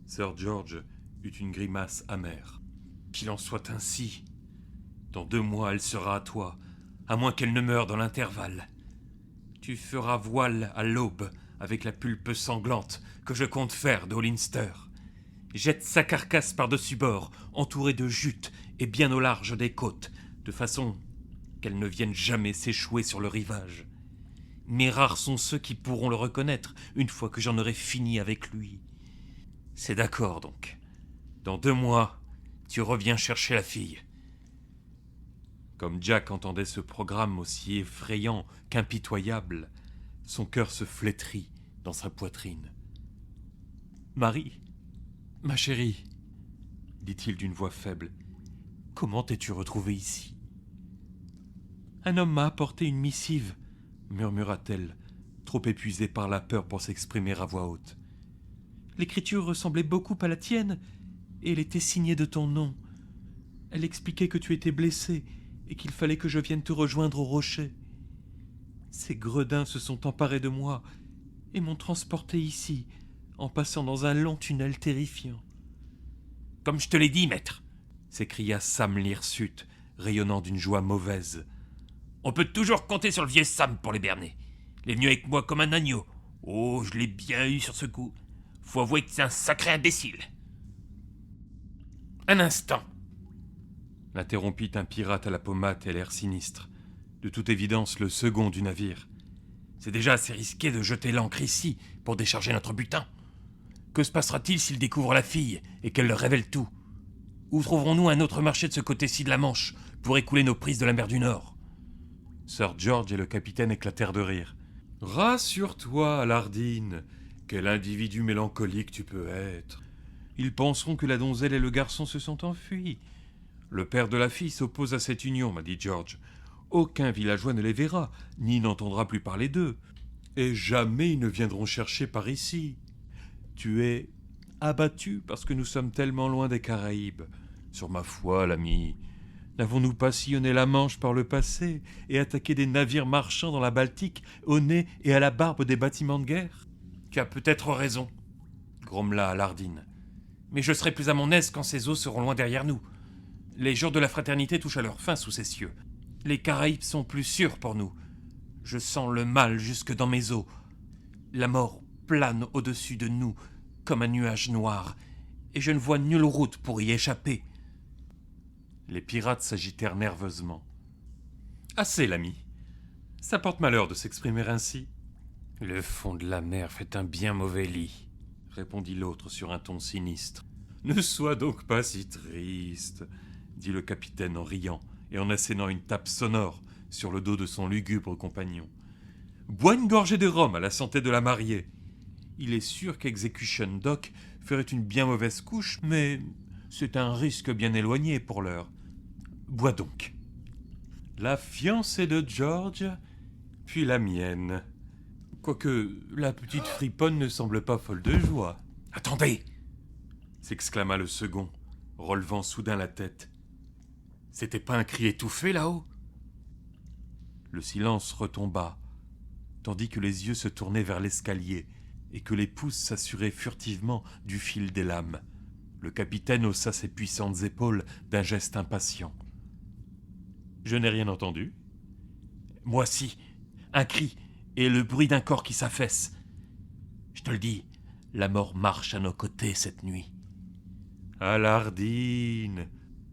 Sir George eut une grimace amère. « Qu'il en soit ainsi. Dans 2 mois, elle sera à toi, à moins qu'elle ne meure dans l'intervalle. Tu feras voile à l'aube avec la pulpe sanglante que je compte faire d'Hollister. Jette sa carcasse par-dessus bord, entourée de jutes et bien au large des côtes, de façon qu'elle ne vienne jamais s'échouer sur le rivage. Mais rares sont ceux qui pourront le reconnaître une fois que j'en aurai fini avec lui. C'est d'accord donc. Dans 2 mois, tu reviens chercher la fille. » Comme Jack entendait ce programme aussi effrayant qu'impitoyable, son cœur se flétrit dans sa poitrine. « Marie, ma chérie, dit-il d'une voix faible, comment t'es-tu retrouvée ici ? » « Un homme m'a apporté une missive, murmura-t-elle, trop épuisée par la peur pour s'exprimer à voix haute. L'écriture ressemblait beaucoup à la tienne, et elle était signée de ton nom. Elle expliquait que tu étais blessé et qu'il fallait que je vienne te rejoindre au rocher. Ces gredins se sont emparés de moi et m'ont transporté ici, en passant dans un long tunnel terrifiant. « Comme je te l'ai dit, maître !» s'écria Sam l'hirsute, rayonnant d'une joie mauvaise. « On peut toujours compter sur le vieux Sam pour les berner. Il est venu avec moi comme un agneau. Oh, je l'ai bien eu sur ce coup. Faut avouer que c'est un sacré imbécile. » « Un instant !» l'interrompit un pirate à la pommade et l'air sinistre. De toute évidence, le second du navire. C'est déjà assez risqué de jeter l'ancre ici pour décharger notre butin. Que se passera-t-il s'ils découvrent la fille et qu'elle leur révèle tout ? Où trouverons-nous un autre marché de ce côté-ci de la Manche pour écouler nos prises de la mer du Nord ? Sir George et le capitaine éclatèrent de rire. « Rassure-toi, Alardine, quel individu mélancolique tu peux être. Ils penseront que la donzelle et le garçon se sont enfuis. Le père de la fille s'oppose à cette union, m'a dit George. Aucun villageois ne les verra, ni n'entendra plus parler d'eux. Et jamais ils ne viendront chercher par ici. Tu es abattu parce que nous sommes tellement loin des Caraïbes. Sur ma foi, l'ami, n'avons-nous pas sillonné la Manche par le passé et attaqué des navires marchands dans la Baltique au nez et à la barbe des bâtiments de guerre ? Tu as peut-être raison, grommela Alardine. Mais je serai plus à mon aise quand ces eaux seront loin derrière nous. Les jours de la fraternité touchent à leur fin sous ces cieux. Les Caraïbes sont plus sûrs pour nous. Je sens le mal jusque dans mes os. La mort plane au-dessus de nous comme un nuage noir, et je ne vois nulle route pour y échapper. Les pirates s'agitèrent nerveusement. « Assez, l'ami. Ça porte malheur de s'exprimer ainsi. »« Le fond de la mer fait un bien mauvais lit, » répondit l'autre sur un ton sinistre. « Ne sois donc pas si triste, » dit le capitaine en riant et en assénant une tape sonore sur le dos de son lugubre compagnon. « Bois une gorgée de rhum à la santé de la mariée. Il est sûr qu'Execution Dock ferait une bien mauvaise couche, mais c'est un risque bien éloigné pour l'heure. Bois donc. » La fiancée de George, puis la mienne. Quoique la petite friponne ne semble pas folle de joie. « Attendez !» s'exclama le second, relevant soudain la tête. « C'était pas un cri étouffé là-haut ?» Le silence retomba, tandis que les yeux se tournaient vers l'escalier et que les pouces s'assuraient furtivement du fil des lames. Le capitaine haussa ses puissantes épaules d'un geste impatient. « Je n'ai rien entendu. »« Moi si, un cri et le bruit d'un corps qui s'affaisse. Je te le dis, la mort marche à nos côtés cette nuit. »« Alardine !»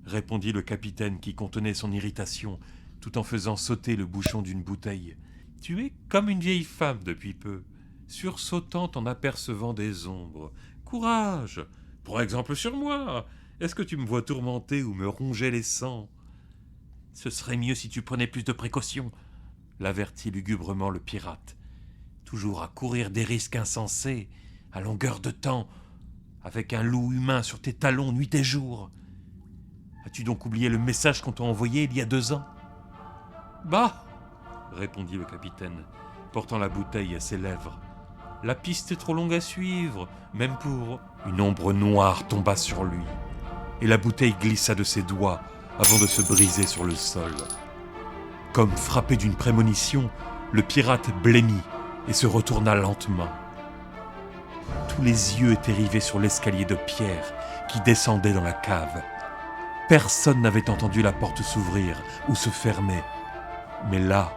répondit le capitaine qui contenait son irritation tout en faisant sauter le bouchon d'une bouteille. « Tu es comme une vieille femme depuis peu, sursautant en apercevant des ombres. Courage ! Prends exemple sur moi. Est-ce que tu me vois tourmenter ou me ronger les sangs ? » « Ce serait mieux si tu prenais plus de précautions, » l'avertit lugubrement le pirate. « Toujours à courir des risques insensés, à longueur de temps, avec un loup humain sur tes talons nuit et jour. As-tu donc oublié le message qu'on t'a envoyé il y a 2 ans ? » « Bah !» répondit le capitaine, portant la bouteille à ses lèvres. « La piste est trop longue à suivre, même pour... » Une ombre noire tomba sur lui, et la bouteille glissa de ses doigts avant de se briser sur le sol. Comme frappé d'une prémonition, le pirate blêmit et se retourna lentement. Tous les yeux étaient rivés sur l'escalier de pierre qui descendait dans la cave. Personne n'avait entendu la porte s'ouvrir ou se fermer. Mais là,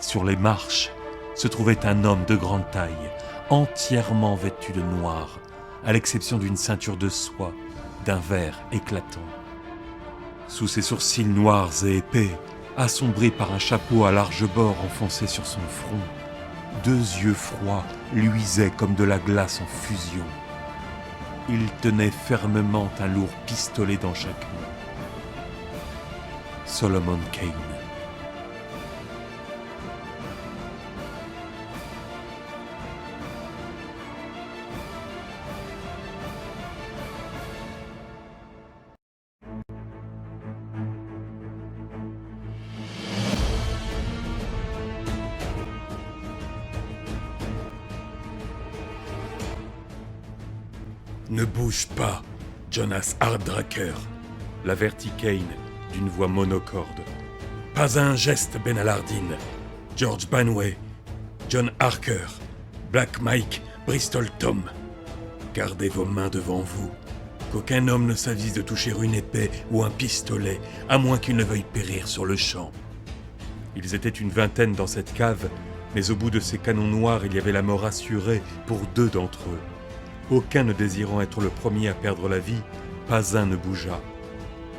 sur les marches, se trouvait un homme de grande taille, entièrement vêtu de noir, à l'exception d'une ceinture de soie, d'un vert éclatant. Sous ses sourcils noirs et épais, assombris par un chapeau à large bord enfoncé sur son front, 2 yeux froids luisaient comme de la glace en fusion. Il tenait fermement un lourd pistolet dans chaque main. Solomon Kane. Ne bouge pas, Jonas Hardraker, l'avertit Kane d'une voix monocorde. Pas un geste, Ben Alardine. George Banway, John Harker, Black Mike, Bristol Tom. Gardez vos mains devant vous. Qu'aucun homme ne s'avise de toucher une épée ou un pistolet, à moins qu'il ne veuille périr sur le champ. Ils étaient une vingtaine dans cette cave, mais au bout de ces canons noirs, il y avait la mort assurée pour 2 d'entre eux. Aucun ne désirant être le premier à perdre la vie, pas un ne bougea.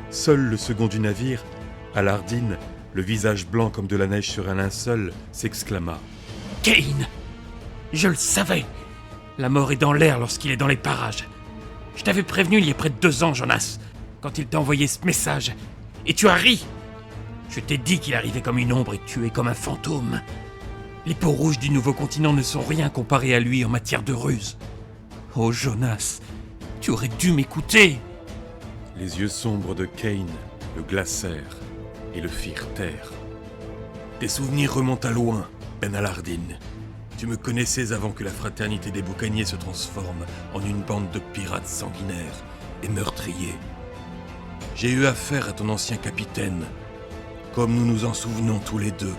Seul le second du navire, Alardine, le visage blanc comme de la neige sur un linceul, s'exclama. « Kane! Je le savais! La mort est dans l'air lorsqu'il est dans les parages. Je t'avais prévenu il y a près de 2 ans, Jonas, quand il t'a envoyé ce message. Et tu as ri! Je t'ai dit qu'il arrivait comme une ombre et tuait comme un fantôme. Les peaux rouges du nouveau continent ne sont rien comparées à lui en matière de ruse. Oh Jonas, tu aurais dû m'écouter! » Les yeux sombres de Kane le glacèrent et le firent taire. Tes souvenirs remontent à loin, Ben Alardine. Tu me connaissais avant que la fraternité des boucaniers se transforme en une bande de pirates sanguinaires et meurtriers. J'ai eu affaire à ton ancien capitaine, comme nous nous en souvenons tous les deux,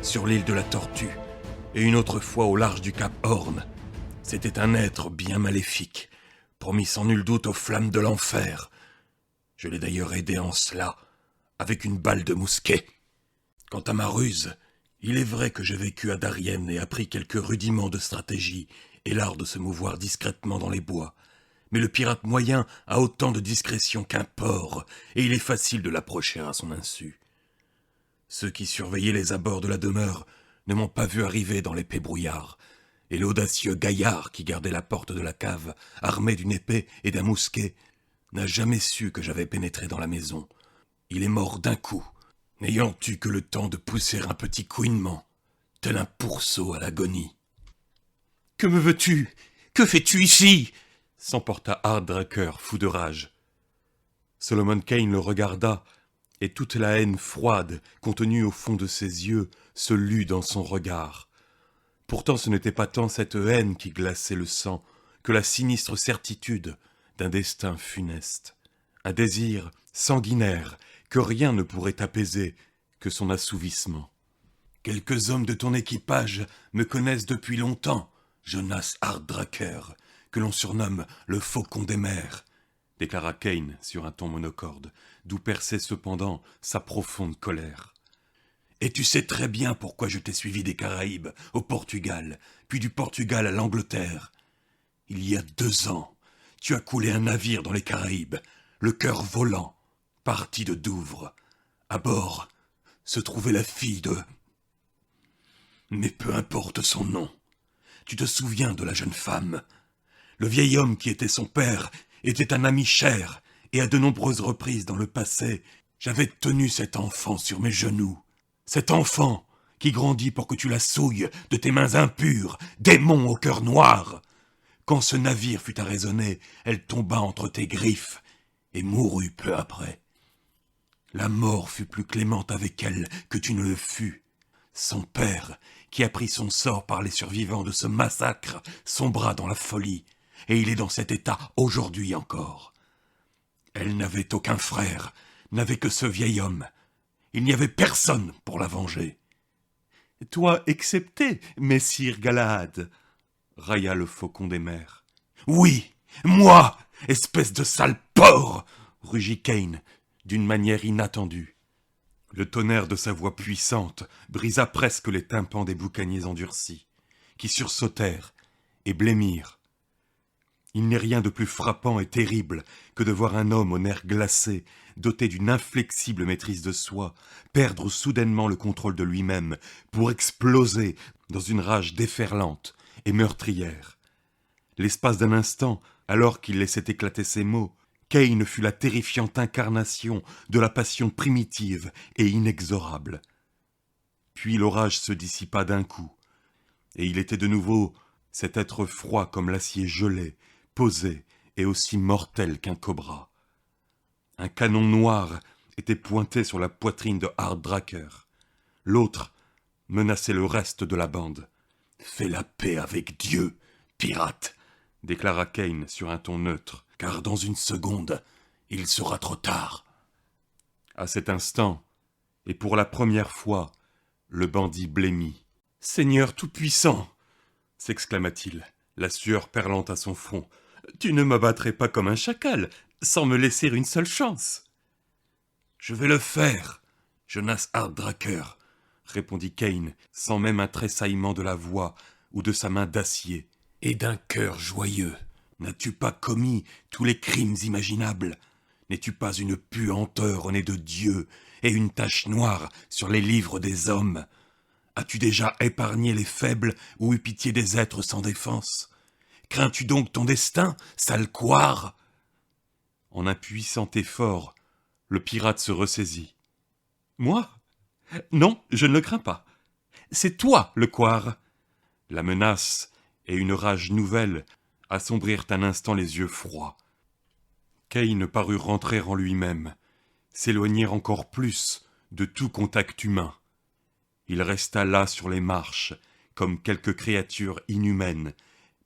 sur l'île de la Tortue, et une autre fois au large du Cap Horn. C'était un être bien maléfique, promis sans nul doute aux flammes de l'enfer. Je l'ai d'ailleurs aidé en cela, avec une balle de mousquet. Quant à ma ruse, il est vrai que j'ai vécu à Darien et appris quelques rudiments de stratégie et l'art de se mouvoir discrètement dans les bois. Mais le pirate moyen a autant de discrétion qu'un porc, et il est facile de l'approcher à son insu. Ceux qui surveillaient les abords de la demeure ne m'ont pas vu arriver dans l'épais brouillard, et l'audacieux gaillard qui gardait la porte de la cave, armé d'une épée et d'un mousquet, n'a jamais su que j'avais pénétré dans la maison. Il est mort d'un coup, n'ayant eu que le temps de pousser un petit couinement, tel un pourceau à l'agonie. « Que me veux-tu? Que fais-tu ici ?» s'emporta Hardraker, fou de rage. Solomon Kane le regarda, et toute la haine froide contenue au fond de ses yeux se lut dans son regard. Pourtant ce n'était pas tant cette haine qui glaçait le sang que la sinistre certitude d'un destin funeste, un désir sanguinaire que rien ne pourrait apaiser que son assouvissement. « Quelques hommes de ton équipage me connaissent depuis longtemps, Jonas Hardraker, que l'on surnomme le Faucon des mers, » déclara Kane sur un ton monocorde, d'où perçait cependant sa profonde colère. « Et tu sais très bien pourquoi je t'ai suivi des Caraïbes au Portugal, puis du Portugal à l'Angleterre. Il y a 2 ans, tu as coulé un navire dans les Caraïbes, le Cœur Volant, parti de Douvres. À bord se trouvait la fille de... Mais peu importe son nom. Tu te souviens de la jeune femme. Le vieil homme qui était son père était un ami cher, et à de nombreuses reprises dans le passé, j'avais tenu cet enfant sur mes genoux. Cet enfant qui grandit pour que tu la souilles de tes mains impures, démon au cœur noir. Quand ce navire fut arraisonné, elle tomba entre tes griffes et mourut peu après. La mort fut plus clémente avec elle que tu ne le fus. Son père, qui apprit son sort par les survivants de ce massacre, sombra dans la folie, et il est dans cet état aujourd'hui encore. Elle n'avait aucun frère, n'avait que ce vieil homme. Il n'y avait personne pour la venger. « Toi excepté, messire Galahad !» railla le Faucon des mers. « Oui, moi, espèce de sale porc !» rugit Kane, d'une manière inattendue. Le tonnerre de sa voix puissante brisa presque les tympans des boucaniers endurcis, qui sursautèrent et blêmirent. Il n'est rien de plus frappant et terrible que de voir un homme aux nerfs glacés, doté d'une inflexible maîtrise de soi, perdre soudainement le contrôle de lui-même pour exploser dans une rage déferlante et meurtrière. L'espace d'un instant, alors qu'il laissait éclater ses mots, Kane fut la terrifiante incarnation de la passion primitive et inexorable. Puis l'orage se dissipa d'un coup, et il était de nouveau cet être froid comme l'acier gelé, posé et aussi mortel qu'un cobra. Un canon noir était pointé sur la poitrine de Hardraker. L'autre menaçait le reste de la bande. « Fais la paix avec Dieu, pirate !» déclara Kane sur un ton neutre, « car dans une seconde, il sera trop tard. » À cet instant, et pour la première fois, le bandit blêmit. « Seigneur tout-puissant !» s'exclama-t-il, la sueur perlant à son front. « Tu ne m'abattrais pas comme un chacal, sans me laisser une seule chance !»« Je vais le faire, Jonas Harddraker !» répondit Kane, sans même un tressaillement de la voix ou de sa main d'acier, et d'un cœur joyeux. « N'as-tu pas commis tous les crimes imaginables ? N'es-tu pas une puanteur au nez de Dieu et une tache noire sur les livres des hommes ? As-tu déjà épargné les faibles ou eu pitié des êtres sans défense ? Crains-tu donc ton destin, sale couard ?» En un puissant effort, le pirate se ressaisit. « Moi ? Non, je ne le crains pas. C'est toi, le couard !» La menace et une rage nouvelle assombrirent un instant les yeux froids. Kane parut rentrer en lui-même, s'éloigner encore plus de tout contact humain. Il resta là sur les marches, comme quelque créature inhumaine,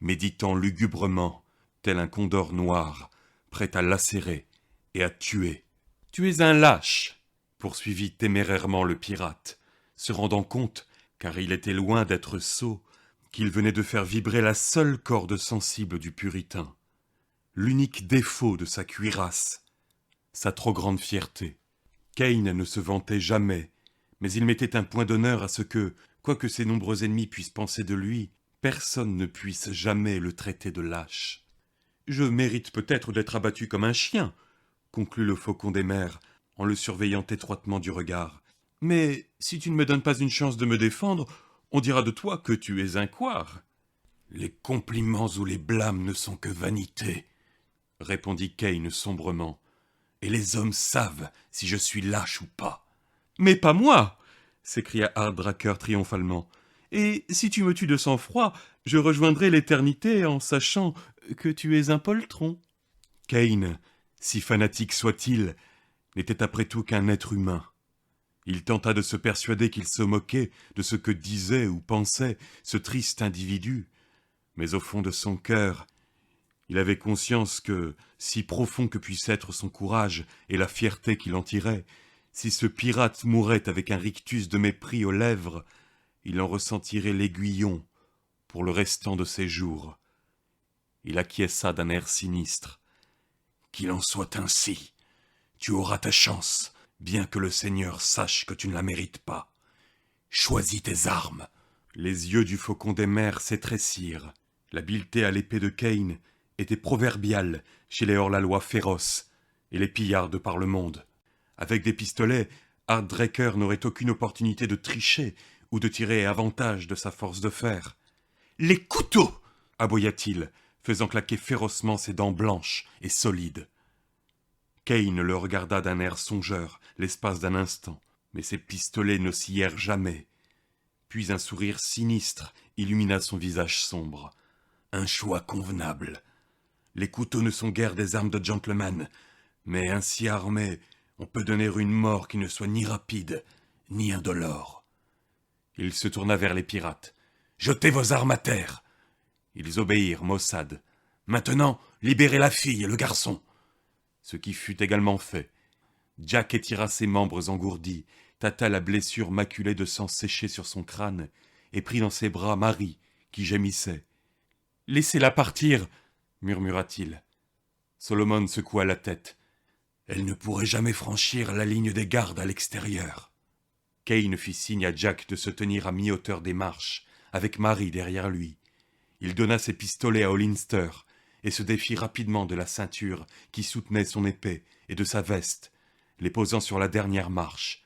méditant lugubrement, tel un condor noir, prêt à lacérer et à tuer. « Tu es un lâche !» poursuivit témérairement le pirate, se rendant compte, car il était loin d'être sot, qu'il venait de faire vibrer la seule corde sensible du puritain, l'unique défaut de sa cuirasse, sa trop grande fierté. Kane ne se vantait jamais, mais il mettait un point d'honneur à ce que, quoi que ses nombreux ennemis puissent penser de lui, personne ne puisse jamais le traiter de lâche. « Je mérite peut-être d'être abattu comme un chien, » conclut le faucon des mers, en le surveillant étroitement du regard. « Mais si tu ne me donnes pas une chance de me défendre, on dira de toi que tu es un couard. »« Les compliments ou les blâmes ne sont que vanité, » répondit Kane sombrement. « Et les hommes savent si je suis lâche ou pas. »« Mais pas moi !» s'écria Harddraker triomphalement. « Et si tu me tues de sang-froid, je rejoindrai l'éternité en sachant que tu es un poltron. » Kane, si fanatique soit-il, n'était après tout qu'un être humain. Il tenta de se persuader qu'il se moquait de ce que disait ou pensait ce triste individu, mais au fond de son cœur, il avait conscience que, si profond que puisse être son courage et la fierté qu'il en tirait, si ce pirate mourait avec un rictus de mépris aux lèvres, il en ressentirait l'aiguillon pour le restant de ses jours. Il acquiesça d'un air sinistre. « Qu'il en soit ainsi. Tu auras ta chance, bien que le Seigneur sache que tu ne la mérites pas. Choisis tes armes. » Les yeux du faucon des mers s'étrécirent. L'habileté à l'épée de Kane était proverbiale chez les hors-la-loi féroces et les pillards de par le monde. Avec des pistolets, Harddraker n'aurait aucune opportunité de tricher ou de tirer avantage de sa force de fer. « Les couteaux !» aboya-t-il, faisant claquer férocement ses dents blanches et solides. Kane le regarda d'un air songeur l'espace d'un instant, mais ses pistolets n'oscillèrent jamais. Puis un sourire sinistre illumina son visage sombre. « Un choix convenable. Les couteaux ne sont guère des armes de gentleman, mais ainsi armés, on peut donner une mort qui ne soit ni rapide, ni indolore. » Il se tourna vers les pirates. « Jetez vos armes à terre !» Ils obéirent, maussades. « Maintenant, libérez la fille et le garçon !» Ce qui fut également fait. Jack étira ses membres engourdis, tâta la blessure maculée de sang séché sur son crâne, et prit dans ses bras Marie, qui gémissait. « Laissez-la partir !» murmura-t-il. Solomon secoua la tête. « Elle ne pourrait jamais franchir la ligne des gardes à l'extérieur. » Kane fit signe à Jack de se tenir à mi-hauteur des marches, avec Marie derrière lui. Il donna ses pistolets à Hollister et se défit rapidement de la ceinture qui soutenait son épée et de sa veste, les posant sur la dernière marche.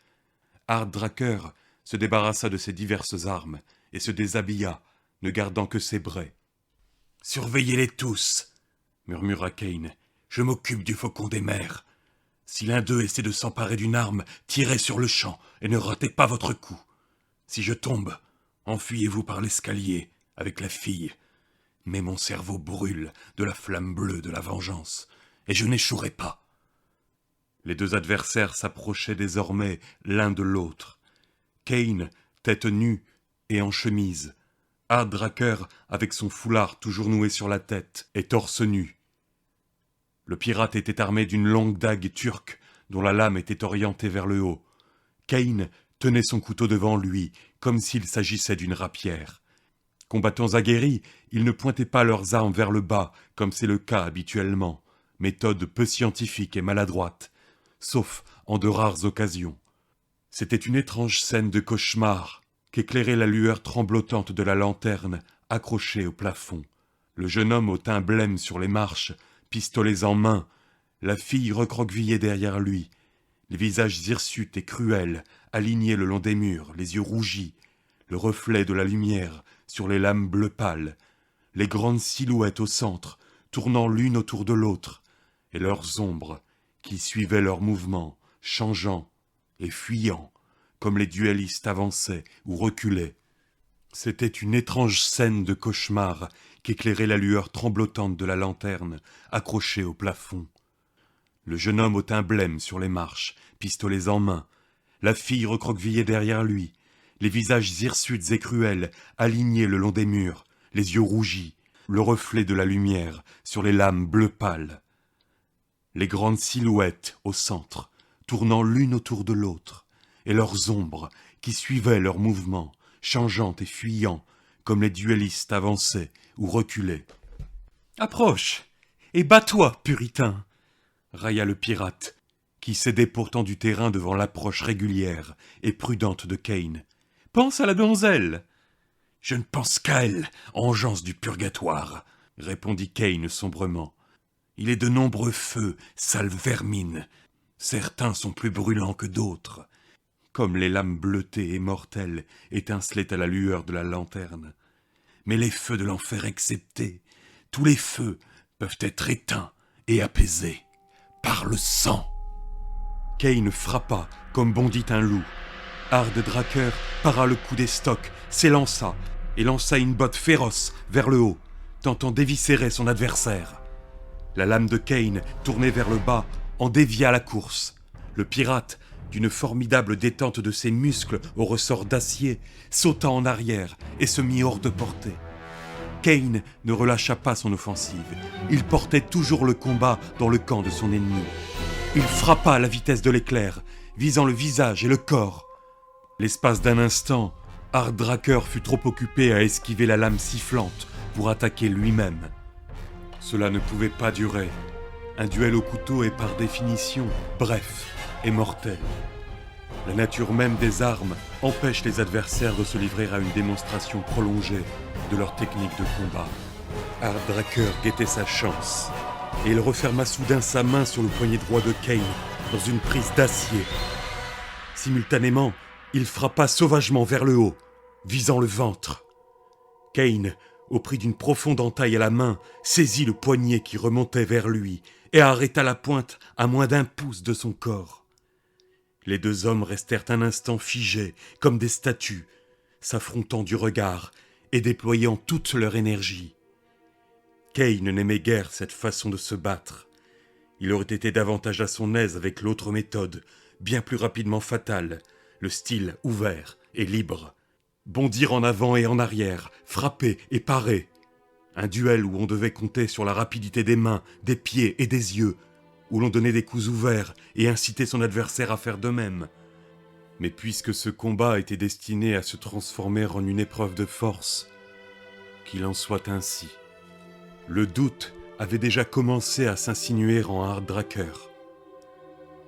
Harddraker se débarrassa de ses diverses armes et se déshabilla, ne gardant que ses braies. « Surveillez-les tous !» murmura Kane. « Je m'occupe du faucon des mers. Si l'un d'eux essaie de s'emparer d'une arme, tirez sur le champ et ne ratez pas votre coup. Si je tombe, enfuyez-vous par l'escalier avec la fille. Mais mon cerveau brûle de la flamme bleue de la vengeance, et je n'échouerai pas. » Les deux adversaires s'approchaient désormais l'un de l'autre. Kane, tête nue et en chemise. Harddraker avec son foulard toujours noué sur la tête et torse nu. Le pirate était armé d'une longue dague turque dont la lame était orientée vers le haut. Kane tenait son couteau devant lui, comme s'il s'agissait d'une rapière. Combattants aguerris, ils ne pointaient pas leurs armes vers le bas, comme c'est le cas habituellement, méthode peu scientifique et maladroite, sauf en de rares occasions. C'était une étrange scène de cauchemar qu'éclairait la lueur tremblotante de la lanterne accrochée au plafond. Le jeune homme au teint blême sur les marches, pistolets en main, la fille recroquevillée derrière lui, les visages hirsutes et cruels, alignés le long des murs, les yeux rougis, le reflet de la lumière sur les lames bleu pâle, les grandes silhouettes au centre, tournant l'une autour de l'autre, et leurs ombres qui suivaient leurs mouvements, changeant et fuyant, comme les duellistes avançaient ou reculaient. C'était une étrange scène de cauchemar qu'éclairait la lueur tremblotante de la lanterne accrochée au plafond. Le jeune homme au teint blême sur les marches, pistolets en main, la fille recroquevillée derrière lui, les visages hirsutes et cruels alignés le long des murs, les yeux rougis, le reflet de la lumière sur les lames bleu pâle. Les grandes silhouettes au centre, tournant l'une autour de l'autre, et leurs ombres qui suivaient leurs mouvements, changeant et fuyant, comme les duellistes avançaient ou reculaient. « Approche et bats-toi, puritain !» railla le pirate, qui cédait pourtant du terrain devant l'approche régulière et prudente de Kane. « Pense à la donzelle !»« Je ne pense qu'à elle, engeance du purgatoire !» répondit Kane sombrement. « Il est de nombreux feux, sale vermine. Certains sont plus brûlants que d'autres. » Comme les lames bleutées et mortelles étincelaient à la lueur de la lanterne. Mais les feux de l'enfer exceptés, tous les feux peuvent être éteints et apaisés par le sang. Kane frappa comme bondit un loup. Hardracker para le coup des stocks, s'élança et lança une botte féroce vers le haut, tentant d'éviscérer son adversaire. La lame de Kane, tournée vers le bas, en dévia la course. Le pirate, d'une formidable détente de ses muscles au ressort d'acier, sauta en arrière et se mit hors de portée. Kane ne relâcha pas son offensive. Il portait toujours le combat dans le camp de son ennemi. Il frappa à la vitesse de l'éclair, visant le visage et le corps. L'espace d'un instant, Hardracker fut trop occupé à esquiver la lame sifflante pour attaquer lui-même. Cela ne pouvait pas durer. Un duel au couteau est par définition bref et mortel. La nature même des armes empêche les adversaires de se livrer à une démonstration prolongée de leur technique de combat. Hardracker guettait sa chance, et il referma soudain sa main sur le poignet droit de Kane dans une prise d'acier. Simultanément, il frappa sauvagement vers le haut, visant le ventre. Kane, au prix d'une profonde entaille à la main, saisit le poignet qui remontait vers lui et arrêta la pointe à moins d'1 pouce de son corps. Les deux hommes restèrent un instant figés, comme des statues, s'affrontant du regard et déployant toute leur énergie. Kane n'aimait guère cette façon de se battre. Il aurait été davantage à son aise avec l'autre méthode, bien plus rapidement fatale, le style ouvert et libre. Bondir en avant et en arrière, frapper et parer. Un duel où on devait compter sur la rapidité des mains, des pieds et des yeux, où l'on donnait des coups ouverts et incitait son adversaire à faire de même. Mais puisque ce combat était destiné à se transformer en une épreuve de force, qu'il en soit ainsi. Le doute avait déjà commencé à s'insinuer en Hardracker.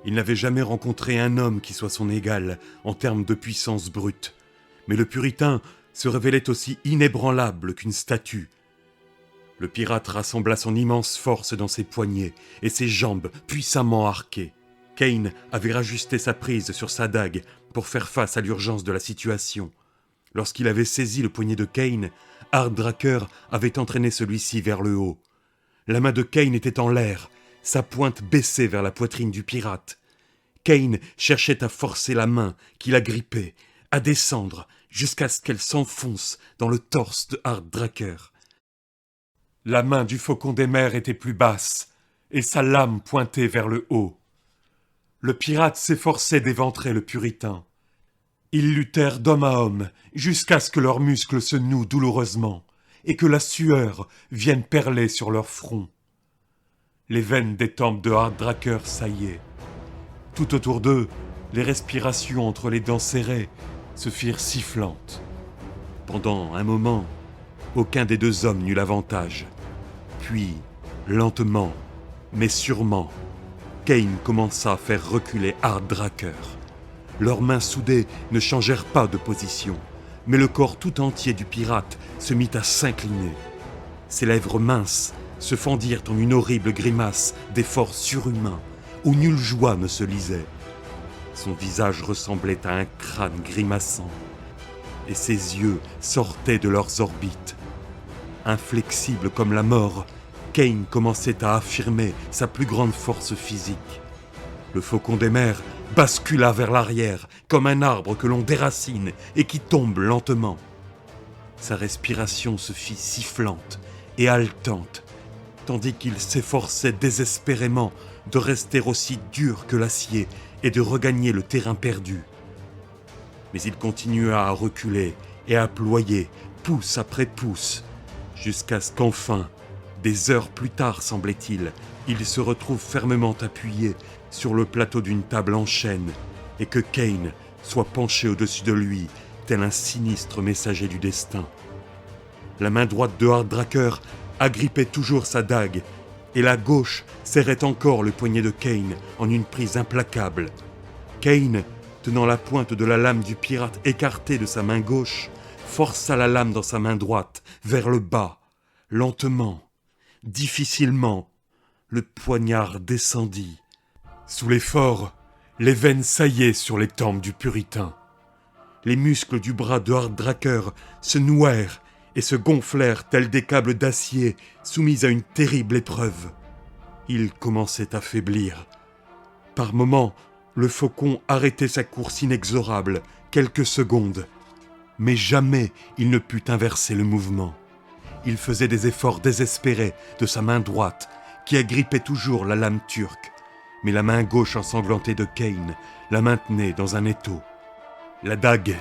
Il n'avait jamais rencontré un homme qui soit son égal en termes de puissance brute, mais le puritain se révélait aussi inébranlable qu'une statue. Le pirate rassembla son immense force dans ses poignets et ses jambes puissamment arquées. Kane avait rajusté sa prise sur sa dague pour faire face à l'urgence de la situation. Lorsqu'il avait saisi le poignet de Kane, Hardracker avait entraîné celui-ci vers le haut. La main de Kane était en l'air, sa pointe baissée vers la poitrine du pirate. Kane cherchait à forcer la main qui l'agrippait, à descendre jusqu'à ce qu'elle s'enfonce dans le torse de Hardracker. La main du faucon des mers était plus basse, et sa lame pointait vers le haut. Le pirate s'efforçait d'éventrer le puritain. Ils luttèrent d'homme à homme, jusqu'à ce que leurs muscles se nouent douloureusement, et que la sueur vienne perler sur leur front. Les veines des tempes de Hardracker saillaient. Tout autour d'eux, les respirations entre les dents serrées se firent sifflantes. Pendant un moment, aucun des deux hommes n'eut l'avantage. Puis, lentement, mais sûrement, Kane commença à faire reculer Harddracker. Leurs mains soudées ne changèrent pas de position, mais le corps tout entier du pirate se mit à s'incliner. Ses lèvres minces se fendirent en une horrible grimace d'effort surhumain, où nulle joie ne se lisait. Son visage ressemblait à un crâne grimaçant, et ses yeux sortaient de leurs orbites. Inflexible comme la mort, Kane commençait à affirmer sa plus grande force physique. Le faucon des mers bascula vers l'arrière, comme un arbre que l'on déracine et qui tombe lentement. Sa respiration se fit sifflante et haletante, tandis qu'il s'efforçait désespérément de rester aussi dur que l'acier et de regagner le terrain perdu. Mais il continua à reculer et à ployer, pouce après pouce, jusqu'à ce qu'enfin, des heures plus tard semblait-il, il se retrouve fermement appuyé sur le plateau d'une table en chêne et que Kane soit penché au-dessus de lui, tel un sinistre messager du destin. La main droite de Harddracker agrippait toujours sa dague et la gauche serrait encore le poignet de Kane en une prise implacable. Kane, tenant la pointe de la lame du pirate écartée de sa main gauche, força la lame dans sa main droite, vers le bas. Lentement, difficilement, le poignard descendit. Sous l'effort, les veines saillaient sur les tempes du puritain. Les muscles du bras de Harddracker se nouèrent et se gonflèrent tels des câbles d'acier soumis à une terrible épreuve. Il commençait à faiblir. Par moments, le faucon arrêtait sa course inexorable, quelques secondes. Mais jamais il ne put inverser le mouvement. Il faisait des efforts désespérés de sa main droite, qui agrippait toujours la lame turque, mais la main gauche ensanglantée de Kane la maintenait dans un étau. La dague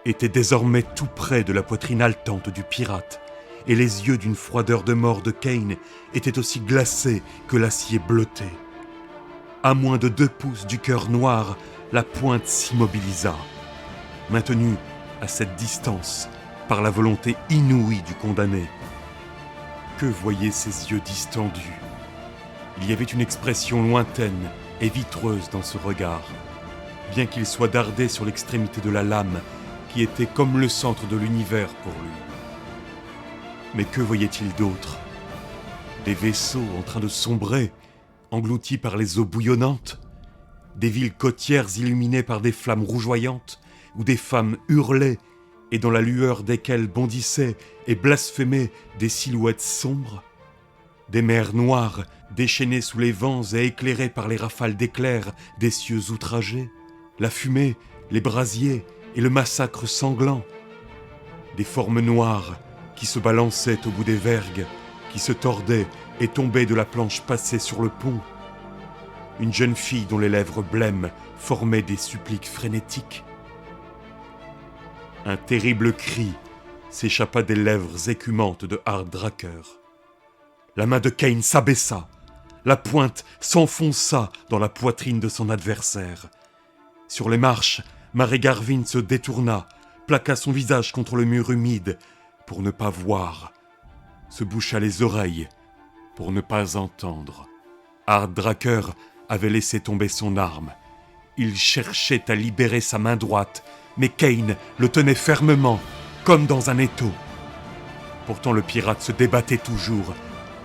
était désormais tout près de la poitrine haletante du pirate, et les yeux d'une froideur de mort de Kane étaient aussi glacés que l'acier bleuté. À moins de 2 pouces du cœur noir, la pointe s'immobilisa. Maintenue à cette distance par la volonté inouïe du condamné. Que voyaient ses yeux distendus? Il y avait une expression lointaine et vitreuse dans ce regard, bien qu'il soit dardé sur l'extrémité de la lame, qui était comme le centre de l'univers pour lui. Mais que voyait-il d'autre? Des vaisseaux en train de sombrer, engloutis par les eaux bouillonnantes? Des villes côtières illuminées par des flammes rougeoyantes, où des femmes hurlaient, et dans la lueur desquelles bondissaient et blasphémaient des silhouettes sombres? Des mers noires, déchaînées sous les vents et éclairées par les rafales d'éclairs des cieux outragés? La fumée, les brasiers et le massacre sanglant? Des formes noires qui se balançaient au bout des vergues, qui se tordaient et tombaient de la planche passée sur le pont? Une jeune fille dont les lèvres blêmes formaient des suppliques frénétiques? Un terrible cri s'échappa des lèvres écumantes de Harddracker. La main de Kane s'abaissa, la pointe s'enfonça dans la poitrine de son adversaire. Sur les marches, Mary Garvin se détourna, plaqua son visage contre le mur humide pour ne pas voir, se boucha les oreilles pour ne pas entendre. Harddracker avait laissé tomber son arme. Il cherchait à libérer sa main droite, mais Kane le tenait fermement, comme dans un étau. Pourtant le pirate se débattait toujours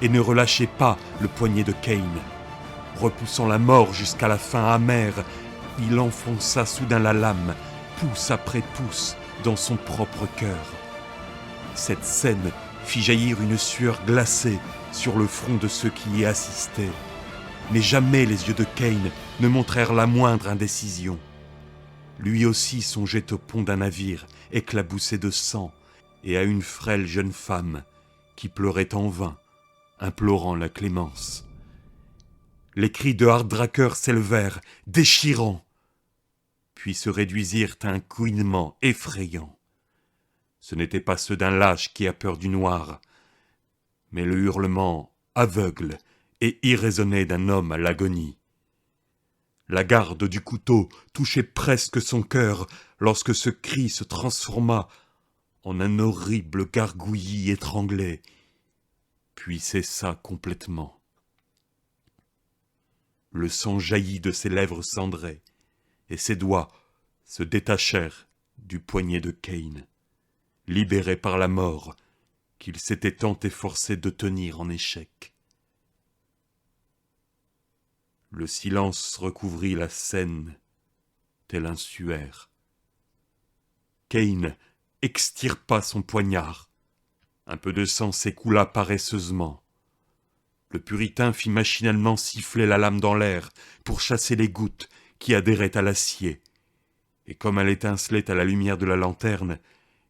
et ne relâchait pas le poignet de Kane. Repoussant la mort jusqu'à la fin amère, il enfonça soudain la lame, pouce après pouce, dans son propre cœur. Cette scène fit jaillir une sueur glacée sur le front de ceux qui y assistaient. Mais jamais les yeux de Kane ne montrèrent la moindre indécision. Lui aussi songeait au pont d'un navire éclaboussé de sang et à une frêle jeune femme qui pleurait en vain, implorant la clémence. Les cris de Harddracker s'élevèrent, déchirants, puis se réduisirent à un couinement effrayant. Ce n'étaient pas ceux d'un lâche qui a peur du noir, mais le hurlement aveugle et irraisonné d'un homme à l'agonie. La garde du couteau touchait presque son cœur lorsque ce cri se transforma en un horrible gargouillis étranglé, puis cessa complètement. Le sang jaillit de ses lèvres cendrées, et ses doigts se détachèrent du poignet de Kane, libéré par la mort qu'il s'était tant efforcé de tenir en échec. Le silence recouvrit la scène, tel un suaire. Kane extirpa son poignard. Un peu de sang s'écoula paresseusement. Le puritain fit machinalement siffler la lame dans l'air pour chasser les gouttes qui adhéraient à l'acier. Et comme elle étincelait à la lumière de la lanterne,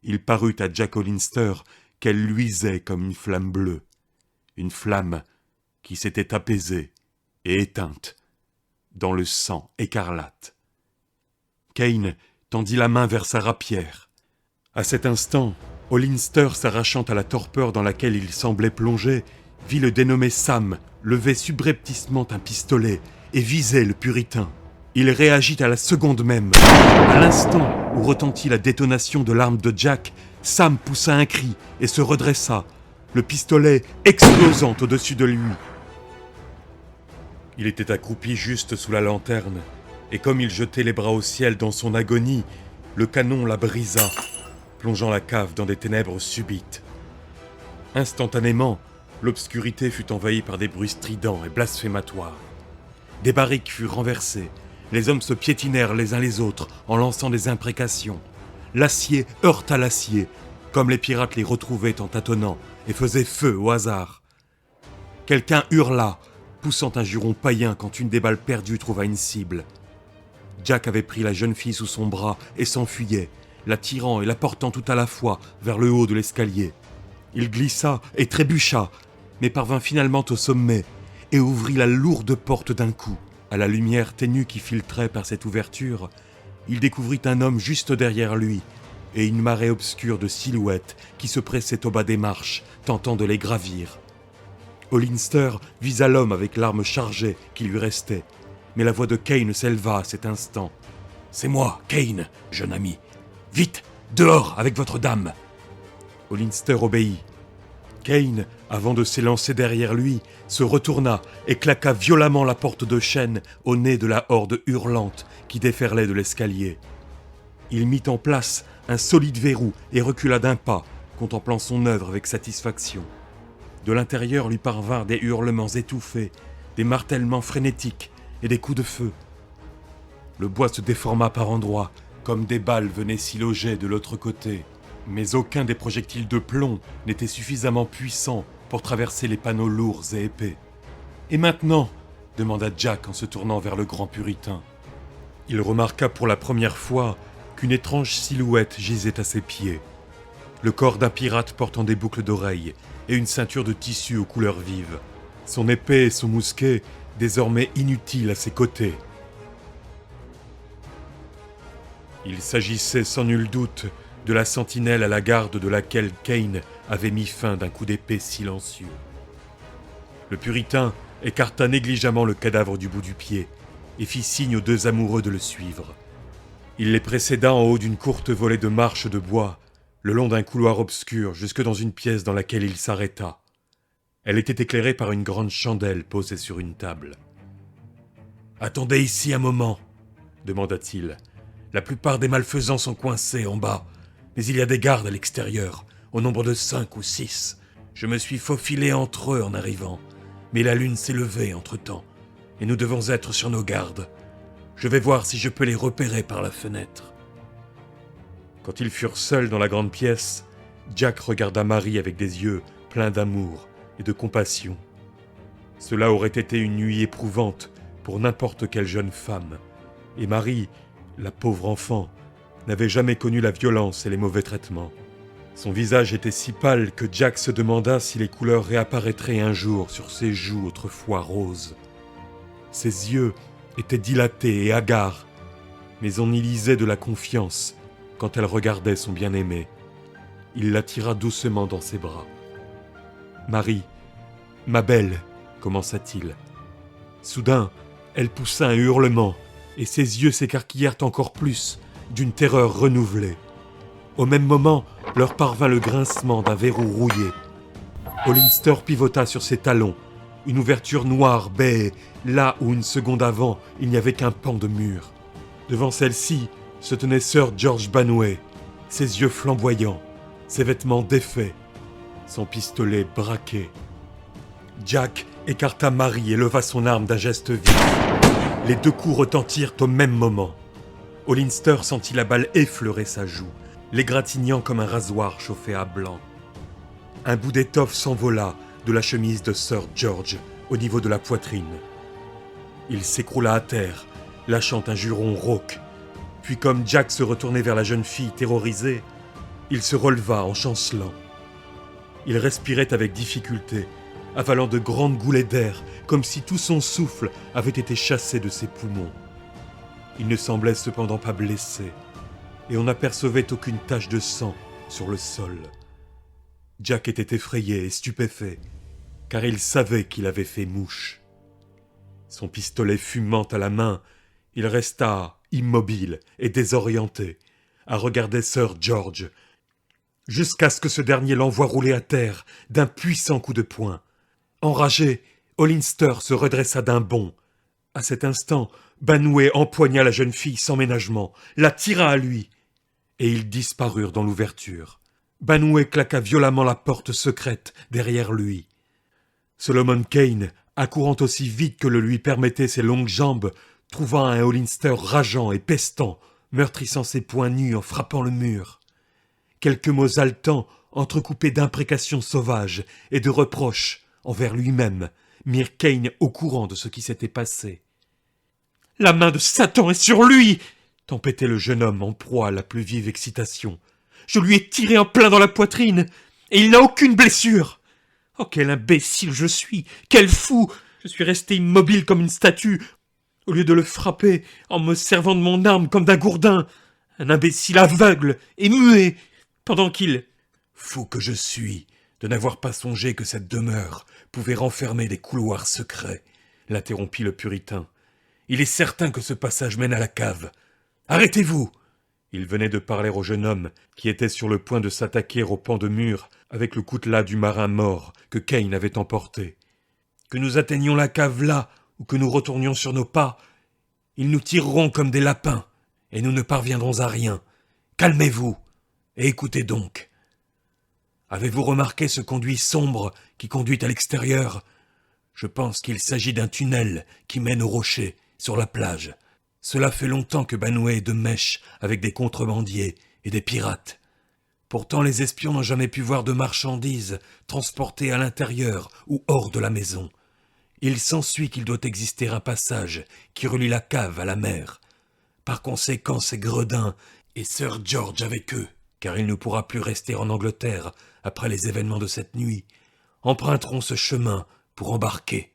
il parut à Jack Hollister qu'elle luisait comme une flamme bleue. Une flamme qui s'était apaisée et éteinte dans le sang écarlate. Kane tendit la main vers sa rapière. À cet instant, Hollister, s'arrachant à la torpeur dans laquelle il semblait plongé, vit le dénommé Sam lever subrepticement un pistolet et viser le puritain. Il réagit à la seconde même. À l'instant où retentit la détonation de l'arme de Jack, Sam poussa un cri et se redressa, le pistolet explosant au-dessus de lui. Il était accroupi juste sous la lanterne, et comme il jetait les bras au ciel dans son agonie, le canon la brisa, plongeant la cave dans des ténèbres subites. Instantanément, l'obscurité fut envahie par des bruits stridents et blasphématoires. Des barriques furent renversées, les hommes se piétinèrent les uns les autres en lançant des imprécations. L'acier heurta l'acier, comme les pirates les retrouvaient en tâtonnant, et faisaient feu au hasard. Quelqu'un hurla, poussant un juron païen quand une des balles perdues trouva une cible. Jack avait pris la jeune fille sous son bras et s'enfuyait, la tirant et la portant tout à la fois vers le haut de l'escalier. Il glissa et trébucha, mais parvint finalement au sommet et ouvrit la lourde porte d'un coup. À la lumière ténue qui filtrait par cette ouverture, il découvrit un homme juste derrière lui et une marée obscure de silhouettes qui se pressaient au bas des marches, tentant de les gravir. Hollister visa l'homme avec l'arme chargée qui lui restait, mais la voix de Kane s'éleva à cet instant. « C'est moi, Kane, jeune ami. Vite, dehors avec votre dame !» Hollister obéit. Kane, avant de s'élancer derrière lui, se retourna et claqua violemment la porte de chêne au nez de la horde hurlante qui déferlait de l'escalier. Il mit en place un solide verrou et recula d'un pas, contemplant son œuvre avec satisfaction. De l'intérieur lui parvinrent des hurlements étouffés, des martèlements frénétiques et des coups de feu. Le bois se déforma par endroits, comme des balles venaient s'y loger de l'autre côté. Mais aucun des projectiles de plomb n'était suffisamment puissant pour traverser les panneaux lourds et épais. « Et maintenant ?» demanda Jack en se tournant vers le grand puritain. Il remarqua pour la première fois qu'une étrange silhouette gisait à ses pieds. Le corps d'un pirate portant des boucles d'oreilles et une ceinture de tissu aux couleurs vives. Son épée et son mousquet désormais inutiles à ses côtés. Il s'agissait sans nul doute de la sentinelle à la garde de laquelle Kane avait mis fin d'un coup d'épée silencieux. Le puritain écarta négligemment le cadavre du bout du pied et fit signe aux deux amoureux de le suivre. Il les précéda en haut d'une courte volée de marches de bois, le long d'un couloir obscur jusque dans une pièce dans laquelle il s'arrêta. Elle était éclairée par une grande chandelle posée sur une table. « Attendez ici un moment, » demanda-t-il. « La plupart des malfaisants sont coincés en bas, mais il y a des gardes à l'extérieur, au nombre de 5 ou 6. Je me suis faufilé entre eux en arrivant, mais la lune s'est levée entre-temps, et nous devons être sur nos gardes. Je vais voir si je peux les repérer par la fenêtre. » Quand ils furent seuls dans la grande pièce, Jack regarda Marie avec des yeux pleins d'amour et de compassion. Cela aurait été une nuit éprouvante pour n'importe quelle jeune femme, et Marie, la pauvre enfant, n'avait jamais connu la violence et les mauvais traitements. Son visage était si pâle que Jack se demanda si les couleurs réapparaîtraient un jour sur ses joues autrefois roses. Ses yeux étaient dilatés et hagards, mais on y lisait de la confiance quand elle regardait son bien-aimé. Il la tira doucement dans ses bras. « Marie, ma belle, commença-t-il. Soudain, Elle poussa un hurlement, et ses yeux s'écarquillèrent encore plus, d'une terreur renouvelée. Au même moment, leur parvint le grincement d'un verrou rouillé. Hollister pivota sur ses talons. Une ouverture noire bêait, là où une seconde avant, il n'y avait qu'un pan de mur. Devant celle-ci se tenait Sir George Banway, ses yeux flamboyants, ses vêtements défaits, son pistolet braqué. Jack écarta Marie et leva son arme d'un geste vif. Les 2 coups retentirent au même moment. Hollister sentit la balle effleurer sa joue, l'égratignant comme un rasoir chauffé à blanc. Un bout d'étoffe s'envola de la chemise de Sir George au niveau de la poitrine. Il s'écroula à terre, lâchant un juron rauque. Puis comme Jack se retournait vers la jeune fille terrorisée, il se releva en chancelant. Il respirait avec difficulté, avalant de grandes goulées d'air, comme si tout son souffle avait été chassé de ses poumons. Il ne semblait cependant pas blessé, et on n'apercevait aucune tache de sang sur le sol. Jack était effrayé et stupéfait, car il savait qu'il avait fait mouche. Son pistolet fumant à la main, il resta immobile et désorienté, à regarder Sir George, jusqu'à ce que ce dernier l'envoie rouler à terre d'un puissant coup de poing. Enragé, Hollister se redressa d'un bond. À cet instant, Banway empoigna la jeune fille sans ménagement, la tira à lui, et ils disparurent dans l'ouverture. Banway claqua violemment la porte secrète derrière lui. Solomon Kane, accourant aussi vite que le lui permettaient ses longues jambes, trouva un Hollister rageant et pestant, meurtrissant ses poings nus en frappant le mur. Quelques mots haletants, entrecoupés d'imprécations sauvages et de reproches envers lui-même, mirent Kane au courant de ce qui s'était passé. « La main de Satan est sur lui !» tempêtait le jeune homme en proie à la plus vive excitation. « Je lui ai tiré en plein dans la poitrine, et il n'a aucune blessure. Oh, quel imbécile je suis, quel fou! Je suis resté immobile comme une statue, au lieu de le frapper en me servant de mon arme comme d'un gourdin. Un imbécile aveugle et muet, pendant qu'il... Fou que je suis de n'avoir pas songé que cette demeure pouvait renfermer des couloirs secrets, l'interrompit le puritain. Il est certain que ce passage mène à la cave. Arrêtez-vous! Il venait de parler au jeune homme, qui était sur le point de s'attaquer au pan de mur avec le coutelas du marin mort que Kane avait emporté. Que nous atteignions la cave là, ou que nous retournions sur nos pas, ils nous tireront comme des lapins, et nous ne parviendrons à rien. Calmez-vous, et écoutez donc. Avez-vous remarqué ce conduit sombre qui conduit à l'extérieur? Je pense qu'il s'agit d'un tunnel qui mène au rocher, sur la plage. Cela fait longtemps que Banway est de mèche avec des contrebandiers et des pirates. Pourtant les espions n'ont jamais pu voir de marchandises transportées à l'intérieur ou hors de la maison. Il s'ensuit qu'il doit exister un passage qui relie la cave à la mer. Par conséquent, ces gredins et Sir George avec eux, car il ne pourra plus rester en Angleterre après les événements de cette nuit, emprunteront ce chemin pour embarquer.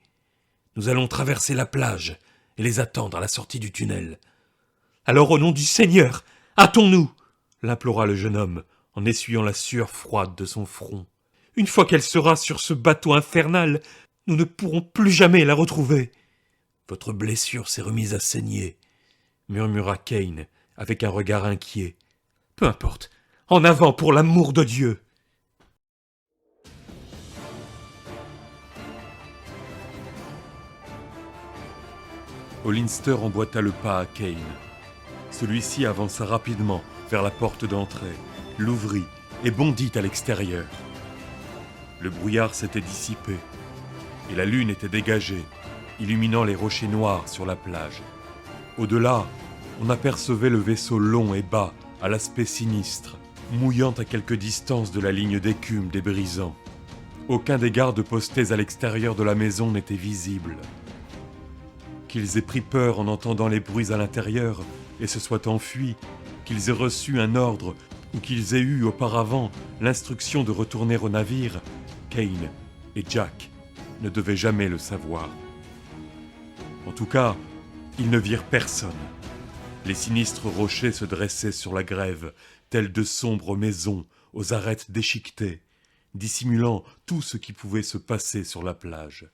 Nous allons traverser la plage et les attendre à la sortie du tunnel. « Alors au nom du Seigneur, hâtons-nous !» l'implora le jeune homme en essuyant la sueur froide de son front. « Une fois qu'elle sera sur ce bateau infernal, nous ne pourrons plus jamais la retrouver. »« Votre blessure s'est remise à saigner, » murmura Kane avec un regard inquiet. « Peu importe, en avant pour l'amour de Dieu !» Hollister emboîta le pas à Kane. Celui-ci avança rapidement vers la porte d'entrée, l'ouvrit et bondit à l'extérieur. Le brouillard s'était dissipé et la lune était dégagée, illuminant les rochers noirs sur la plage. Au-delà, on apercevait le vaisseau long et bas, à l'aspect sinistre, mouillant à quelque distance de la ligne d'écume des brisants. Aucun des gardes postés à l'extérieur de la maison n'était visible. Qu'ils aient pris peur en entendant les bruits à l'intérieur et se soient enfuis, qu'ils aient reçu un ordre ou qu'ils aient eu auparavant l'instruction de retourner au navire, Kane et Jack ne devaient jamais le savoir. En tout cas, ils ne virent personne. Les sinistres rochers se dressaient sur la grève, tels de sombres maisons aux arêtes déchiquetées, dissimulant tout ce qui pouvait se passer sur la plage.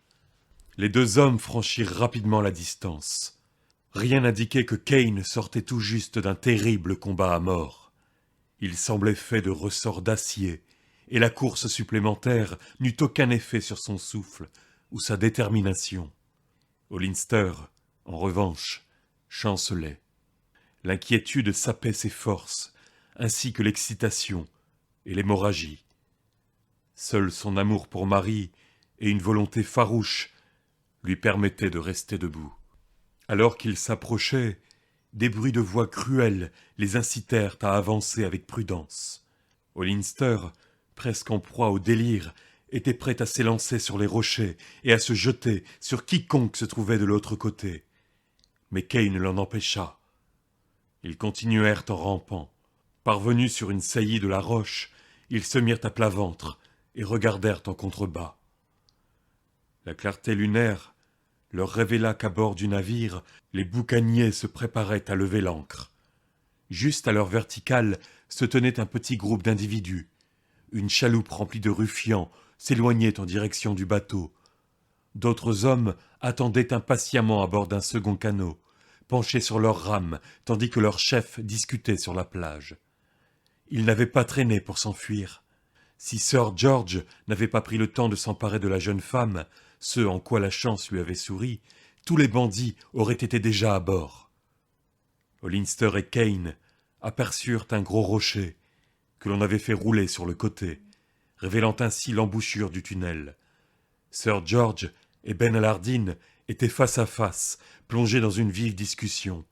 Les deux hommes franchirent rapidement la distance. Rien n'indiquait que Kane sortait tout juste d'un terrible combat à mort. Il semblait fait de ressorts d'acier, et la course supplémentaire n'eut aucun effet sur son souffle ou sa détermination. Hollister, en revanche, chancelait. L'inquiétude sapait ses forces, ainsi que l'excitation et l'hémorragie. Seul son amour pour Marie et une volonté farouche lui permettaient de rester debout. Alors qu'ils s'approchaient, des bruits de voix cruelles les incitèrent à avancer avec prudence. Hollister, presque en proie au délire, était prêt à s'élancer sur les rochers et à se jeter sur quiconque se trouvait de l'autre côté. Mais Kane l'en empêcha. Ils continuèrent en rampant. Parvenus sur une saillie de la roche, ils se mirent à plat ventre et regardèrent en contrebas. La clarté lunaire leur révéla qu'à bord du navire, les boucaniers se préparaient à lever l'ancre. Juste à leur verticale se tenait un petit groupe d'individus. Une chaloupe remplie de ruffians s'éloignait en direction du bateau. D'autres hommes attendaient impatiemment à bord d'un second canot, penchés sur leurs rames, tandis que leur chef discutait sur la plage. Ils n'avaient pas traîné pour s'enfuir. Si Sir George n'avait pas pris le temps de s'emparer de la jeune femme, ce en quoi la chance lui avait souri, tous les bandits auraient été déjà à bord. Hollister et Kane aperçurent un gros rocher que l'on avait fait rouler sur le côté, révélant ainsi l'embouchure du tunnel. Sir George et Ben Allardine étaient face à face, plongés dans une vive discussion.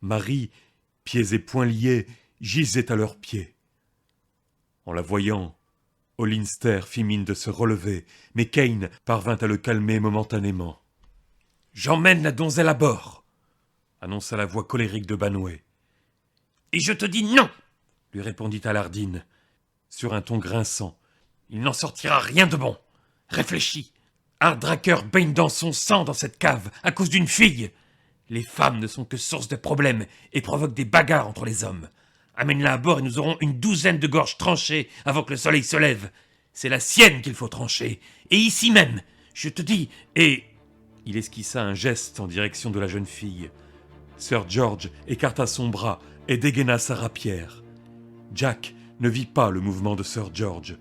Marie, pieds et poings liés, gisait à leurs pieds. En la voyant, Hollister fit mine de se relever, mais Kane parvint à le calmer momentanément. « J'emmène la donzelle à bord !» annonça la voix colérique de Banway. « Et je te dis non !» lui répondit Allardine, sur un ton grinçant. « Il n'en sortira rien de bon. Réfléchis. Hardracker baigne dans son sang dans cette cave, à cause d'une fille. Les femmes ne sont que source de problèmes et provoquent des bagarres entre les hommes. Amène-la à bord et nous aurons une douzaine de gorges tranchées avant que le soleil se lève. C'est la sienne qu'il faut trancher. Et ici même, je te dis, et... » Il esquissa un geste en direction de la jeune fille. Sir George écarta son bras et dégaina sa rapière. Jack ne vit pas le mouvement de Sir George.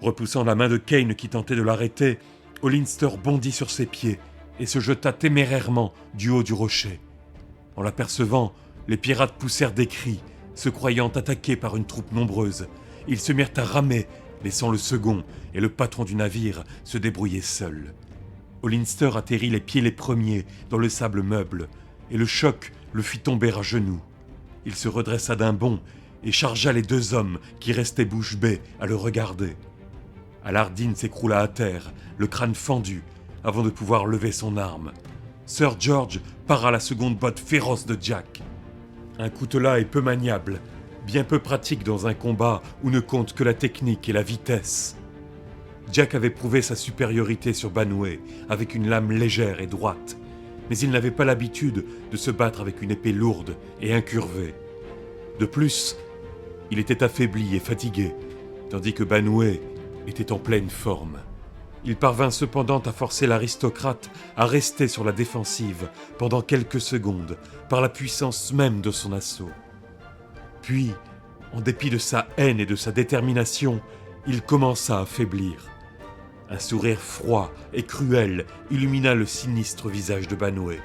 Repoussant la main de Kane qui tentait de l'arrêter, Hollister bondit sur ses pieds et se jeta témérairement du haut du rocher. En l'apercevant, les pirates poussèrent des cris, se croyant attaqués par une troupe nombreuse. Ils se mirent à ramer, laissant le second et le patron du navire se débrouiller seuls. Hollister atterrit les pieds les premiers dans le sable meuble, et le choc le fit tomber à genoux. Il se redressa d'un bond et chargea les deux hommes qui restaient bouche bée à le regarder. Allardine s'écroula à terre, le crâne fendu, avant de pouvoir lever son arme. Sir George para la seconde botte féroce de Jack. Un coutelas est peu maniable, bien peu pratique dans un combat où ne compte que la technique et la vitesse. Jack avait prouvé sa supériorité sur Banway avec une lame légère et droite, mais il n'avait pas l'habitude de se battre avec une épée lourde et incurvée. De plus, il était affaibli et fatigué, tandis que Banway était en pleine forme. Il parvint cependant à forcer l'aristocrate à rester sur la défensive pendant quelques secondes par la puissance même de son assaut. Puis, en dépit de sa haine et de sa détermination, il commença à faiblir. Un sourire froid et cruel illumina le sinistre visage de Banway,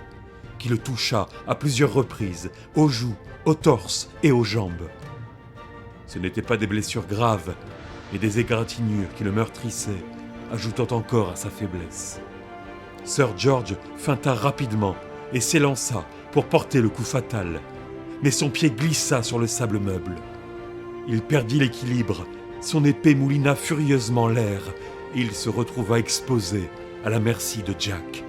qui le toucha à plusieurs reprises, aux joues, au torse et aux jambes. Ce n'étaient pas des blessures graves, mais des égratignures qui le meurtrissaient, ajoutant encore à sa faiblesse. Sir George feinta rapidement et s'élança pour porter le coup fatal, mais son pied glissa sur le sable meuble. Il perdit l'équilibre, son épée moulina furieusement l'air, et il se retrouva exposé à la merci de Jack.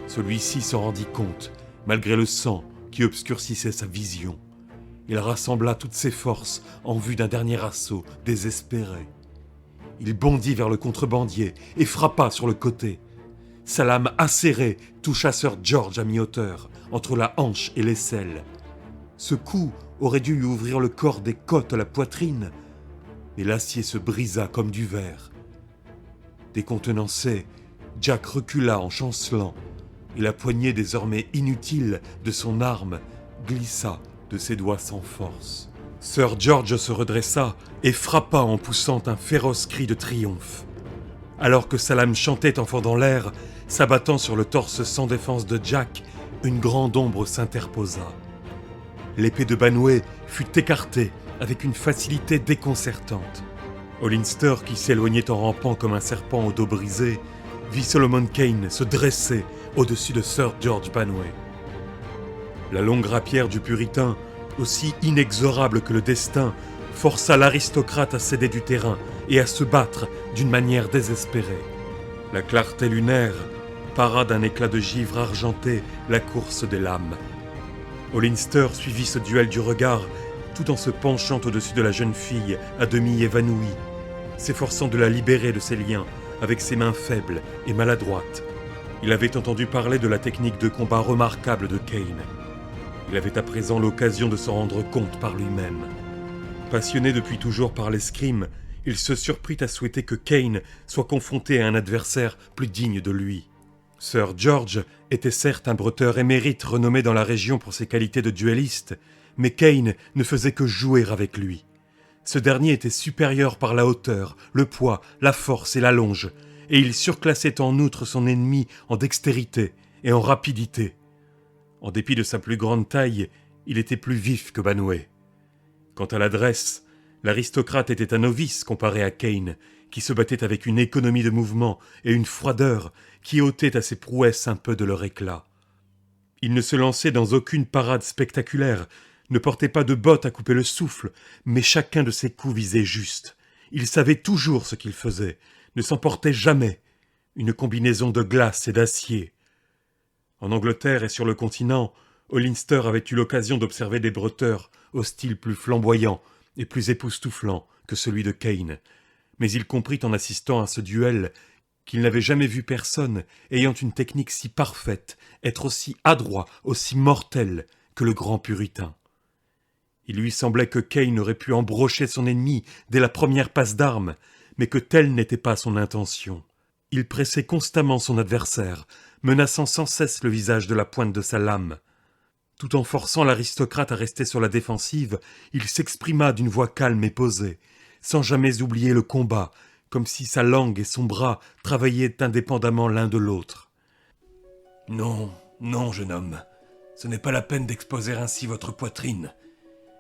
Celui-ci s'en rendit compte, malgré le sang qui obscurcissait sa vision. Il rassembla toutes ses forces en vue d'un dernier assaut désespéré. Il bondit vers le contrebandier et frappa sur le côté. Sa lame acérée toucha Sir George à mi-hauteur, entre la hanche et l'aisselle. Ce coup aurait dû lui ouvrir le corps des côtes à la poitrine, mais l'acier se brisa comme du verre. Décontenancé, Jack recula en chancelant, et la poignée désormais inutile de son arme glissa de ses doigts sans force. Sir George se redressa et frappa en poussant un féroce cri de triomphe. Alors que sa lame chantait en fendant l'air, s'abattant sur le torse sans défense de Jack, une grande ombre s'interposa. L'épée de Banwë fut écartée avec une facilité déconcertante. Hollister, qui s'éloignait en rampant comme un serpent au dos brisé, vit Solomon Kane se dresser au-dessus de Sir George Banwë. La longue rapière du puritain, aussi inexorable que le destin, força l'aristocrate à céder du terrain et à se battre d'une manière désespérée. La clarté lunaire para d'un éclat de givre argenté la course des lames. Hollister suivit ce duel du regard tout en se penchant au-dessus de la jeune fille à demi évanouie, s'efforçant de la libérer de ses liens avec ses mains faibles et maladroites. Il avait entendu parler de la technique de combat remarquable de Kane. Il avait à présent l'occasion de s'en rendre compte par lui-même. Passionné depuis toujours par l'escrime, il se surprit à souhaiter que Kane soit confronté à un adversaire plus digne de lui. Sir George était certes un bretteur émérite renommé dans la région pour ses qualités de duelliste, mais Kane ne faisait que jouer avec lui. Ce dernier était supérieur par la hauteur, le poids, la force et la longe, et il surclassait en outre son ennemi en dextérité et en rapidité. En dépit de sa plus grande taille, il était plus vif que Banwë. Quant à l'adresse, l'aristocrate était un novice comparé à Kane, qui se battait avec une économie de mouvement et une froideur qui ôtaient à ses prouesses un peu de leur éclat. Il ne se lançait dans aucune parade spectaculaire, ne portait pas de bottes à couper le souffle, mais chacun de ses coups visait juste. Il savait toujours ce qu'il faisait, ne s'emportait jamais. Une combinaison de glace et d'acier. En Angleterre et sur le continent, Hollister avait eu l'occasion d'observer des bretteurs au style plus flamboyant et plus époustouflant que celui de Kane, mais il comprit en assistant à ce duel qu'il n'avait jamais vu personne ayant une technique si parfaite, être aussi adroit, aussi mortel que le grand puritain. Il lui semblait que Kane aurait pu embrocher son ennemi dès la première passe d'armes, mais que telle n'était pas son intention. Il pressait constamment son adversaire, menaçant sans cesse le visage de la pointe de sa lame. Tout en forçant l'aristocrate à rester sur la défensive, il s'exprima d'une voix calme et posée, sans jamais oublier le combat, comme si sa langue et son bras travaillaient indépendamment l'un de l'autre. « Non, non, jeune homme, ce n'est pas la peine d'exposer ainsi votre poitrine.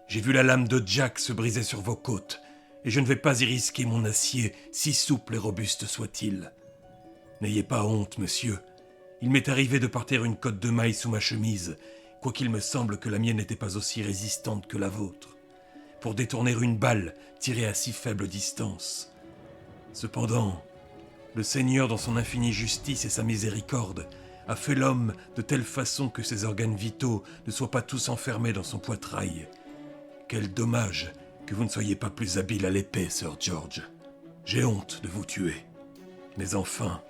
J'ai vu la lame de Jack se briser sur vos côtes, et je ne vais pas y risquer mon acier, si souple et robuste soit-il. N'ayez pas honte, monsieur. Il m'est arrivé de partir une côte de maille sous ma chemise, quoiqu'il me semble que la mienne n'était pas aussi résistante que la vôtre, pour détourner une balle tirée à si faible distance. Cependant, le Seigneur, dans son infinie justice et sa miséricorde, a fait l'homme de telle façon que ses organes vitaux ne soient pas tous enfermés dans son poitrail. Quel dommage que vous ne soyez pas plus habile à l'épée, Sir George. J'ai honte de vous tuer. Mais enfin,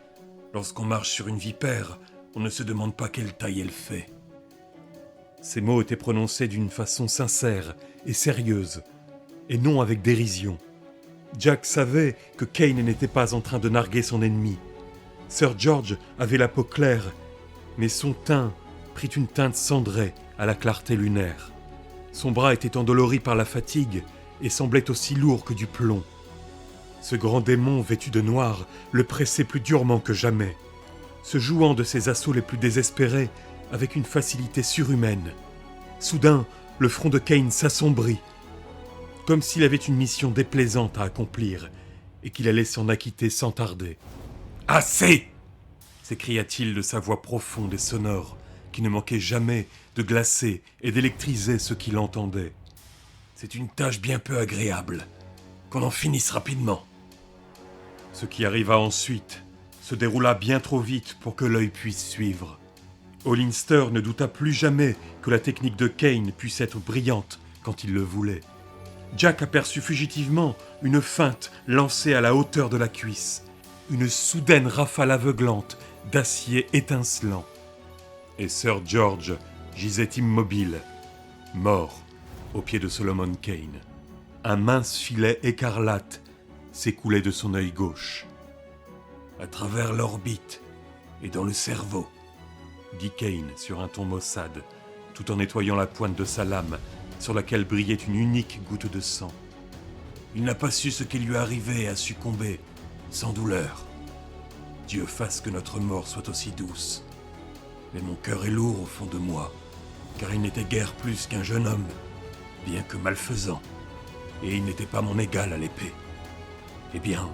lorsqu'on marche sur une vipère, on ne se demande pas quelle taille elle fait. » Ces mots étaient prononcés d'une façon sincère et sérieuse, et non avec dérision. Jack savait que Kane n'était pas en train de narguer son ennemi. Sir George avait la peau claire, mais son teint prit une teinte cendrée à la clarté lunaire. Son bras était endolori par la fatigue et semblait aussi lourd que du plomb. Ce grand démon vêtu de noir le pressait plus durement que jamais, se jouant de ses assauts les plus désespérés avec une facilité surhumaine. Soudain, le front de Kane s'assombrit, comme s'il avait une mission déplaisante à accomplir et qu'il allait s'en acquitter sans tarder. « Assez !» s'écria-t-il de sa voix profonde et sonore, qui ne manquait jamais de glacer et d'électriser ceux qui l'entendaient. « C'est une tâche bien peu agréable. Qu'on en finisse rapidement. » Ce qui arriva ensuite se déroula bien trop vite pour que l'œil puisse suivre. Hollister ne douta plus jamais que la technique de Kane puisse être brillante quand il le voulait. Jack aperçut fugitivement une feinte lancée à la hauteur de la cuisse, une soudaine rafale aveuglante d'acier étincelant. Et Sir George gisait immobile, mort, aux pieds de Solomon Kane. Un mince filet écarlate s'écoulait de son œil gauche. À travers l'orbite et dans le cerveau, dit Kane sur un ton maussade, tout en nettoyant la pointe de sa lame, sur laquelle brillait une unique goutte de sang. Il n'a pas su ce qui lui arrivait et a succombé, sans douleur. Dieu fasse que notre mort soit aussi douce. Mais mon cœur est lourd au fond de moi, car il n'était guère plus qu'un jeune homme, bien que malfaisant, et il n'était pas mon égal à l'épée. Eh bien,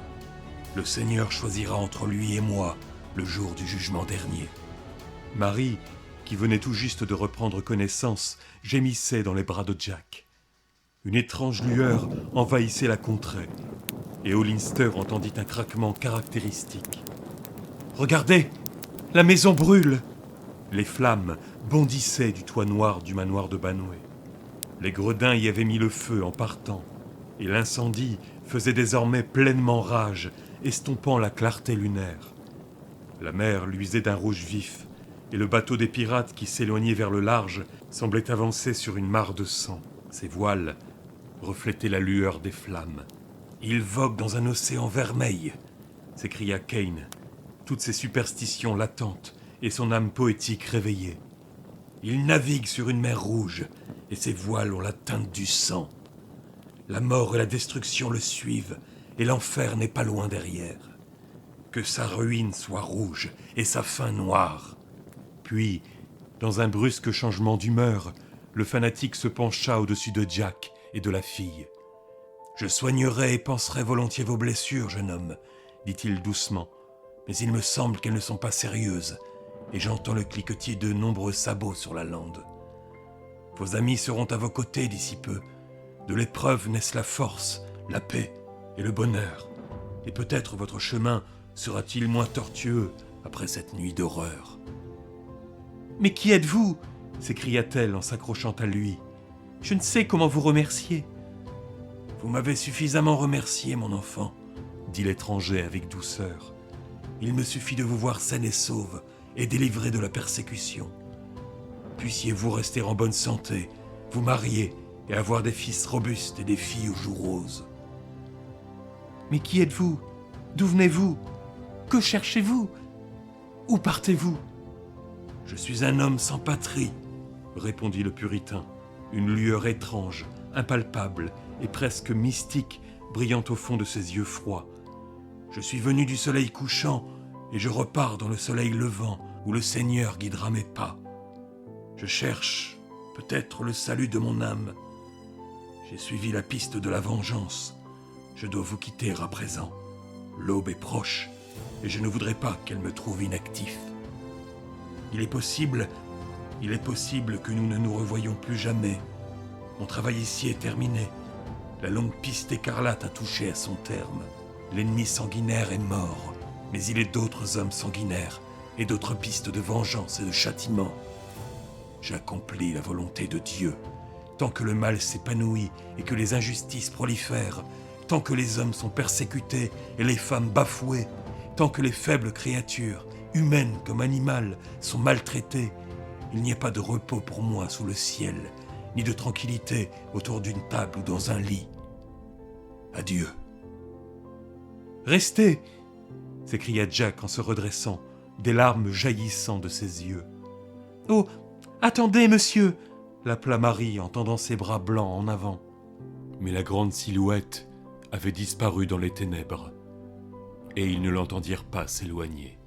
le Seigneur choisira entre lui et moi le jour du jugement dernier. Marie, qui venait tout juste de reprendre connaissance, gémissait dans les bras de Jack. Une étrange lueur envahissait la contrée, et Hollister entendit un craquement caractéristique. « Regardez, la maison brûle !» Les flammes bondissaient du toit noir du manoir de Banway. Les gredins y avaient mis le feu en partant, et l'incendie faisait désormais pleinement rage, estompant la clarté lunaire. La mer luisait d'un rouge vif, et le bateau des pirates qui s'éloignait vers le large semblait avancer sur une mare de sang. Ses voiles reflétaient la lueur des flammes. « Il vogue dans un océan vermeil !» s'écria Kane, toutes ses superstitions latentes et son âme poétique réveillée. « Il navigue sur une mer rouge, et ses voiles ont la teinte du sang. La mort et la destruction le suivent, et l'enfer n'est pas loin derrière. Que sa ruine soit rouge et sa fin noire. » Puis, dans un brusque changement d'humeur, le fanatique se pencha au-dessus de Jack et de la fille. « Je soignerai et panserai volontiers vos blessures, jeune homme, » dit-il doucement, « mais il me semble qu'elles ne sont pas sérieuses, et j'entends le cliquetis de nombreux sabots sur la lande. Vos amis seront à vos côtés d'ici peu. De l'épreuve naissent la force, la paix et le bonheur, et peut-être votre chemin sera-t-il moins tortueux après cette nuit d'horreur. »« Mais qui êtes-vous » s'écria-t-elle en s'accrochant à lui. « Je ne sais comment vous remercier. »« Vous m'avez suffisamment remercié, mon enfant, » dit l'étranger avec douceur. « Il me suffit de vous voir saine et sauve et délivrée de la persécution. Puissiez-vous rester en bonne santé, vous marier et avoir des fils robustes et des filles aux joues roses. »« Mais qui êtes-vous ? D'où venez-vous ? Que cherchez-vous ? Où partez-vous ?»« Je suis un homme sans patrie, » répondit le puritain, une lueur étrange, impalpable et presque mystique brillant au fond de ses yeux froids. « Je suis venu du soleil couchant et je repars dans le soleil levant où le Seigneur guidera mes pas. Je cherche peut-être le salut de mon âme. J'ai suivi la piste de la vengeance. Je dois vous quitter à présent. L'aube est proche et je ne voudrais pas qu'elle me trouve inactif. Il est possible que nous ne nous revoyions plus jamais. Mon travail ici est terminé. La longue piste écarlate a touché à son terme. L'ennemi sanguinaire est mort, mais il est d'autres hommes sanguinaires et d'autres pistes de vengeance et de châtiment. J'accomplis la volonté de Dieu. Tant que le mal s'épanouit et que les injustices prolifèrent, tant que les hommes sont persécutés et les femmes bafouées, tant que les faibles créatures, humaines comme animales, sont maltraitées, il n'y a pas de repos pour moi sous le ciel, ni de tranquillité autour d'une table ou dans un lit. Adieu. « Restez !» s'écria Jack en se redressant, des larmes jaillissant de ses yeux. « Oh, attendez, monsieur !» l'appela Marie en tendant ses bras blancs en avant. Mais la grande silhouette avait disparu dans les ténèbres, et ils ne l'entendirent pas s'éloigner.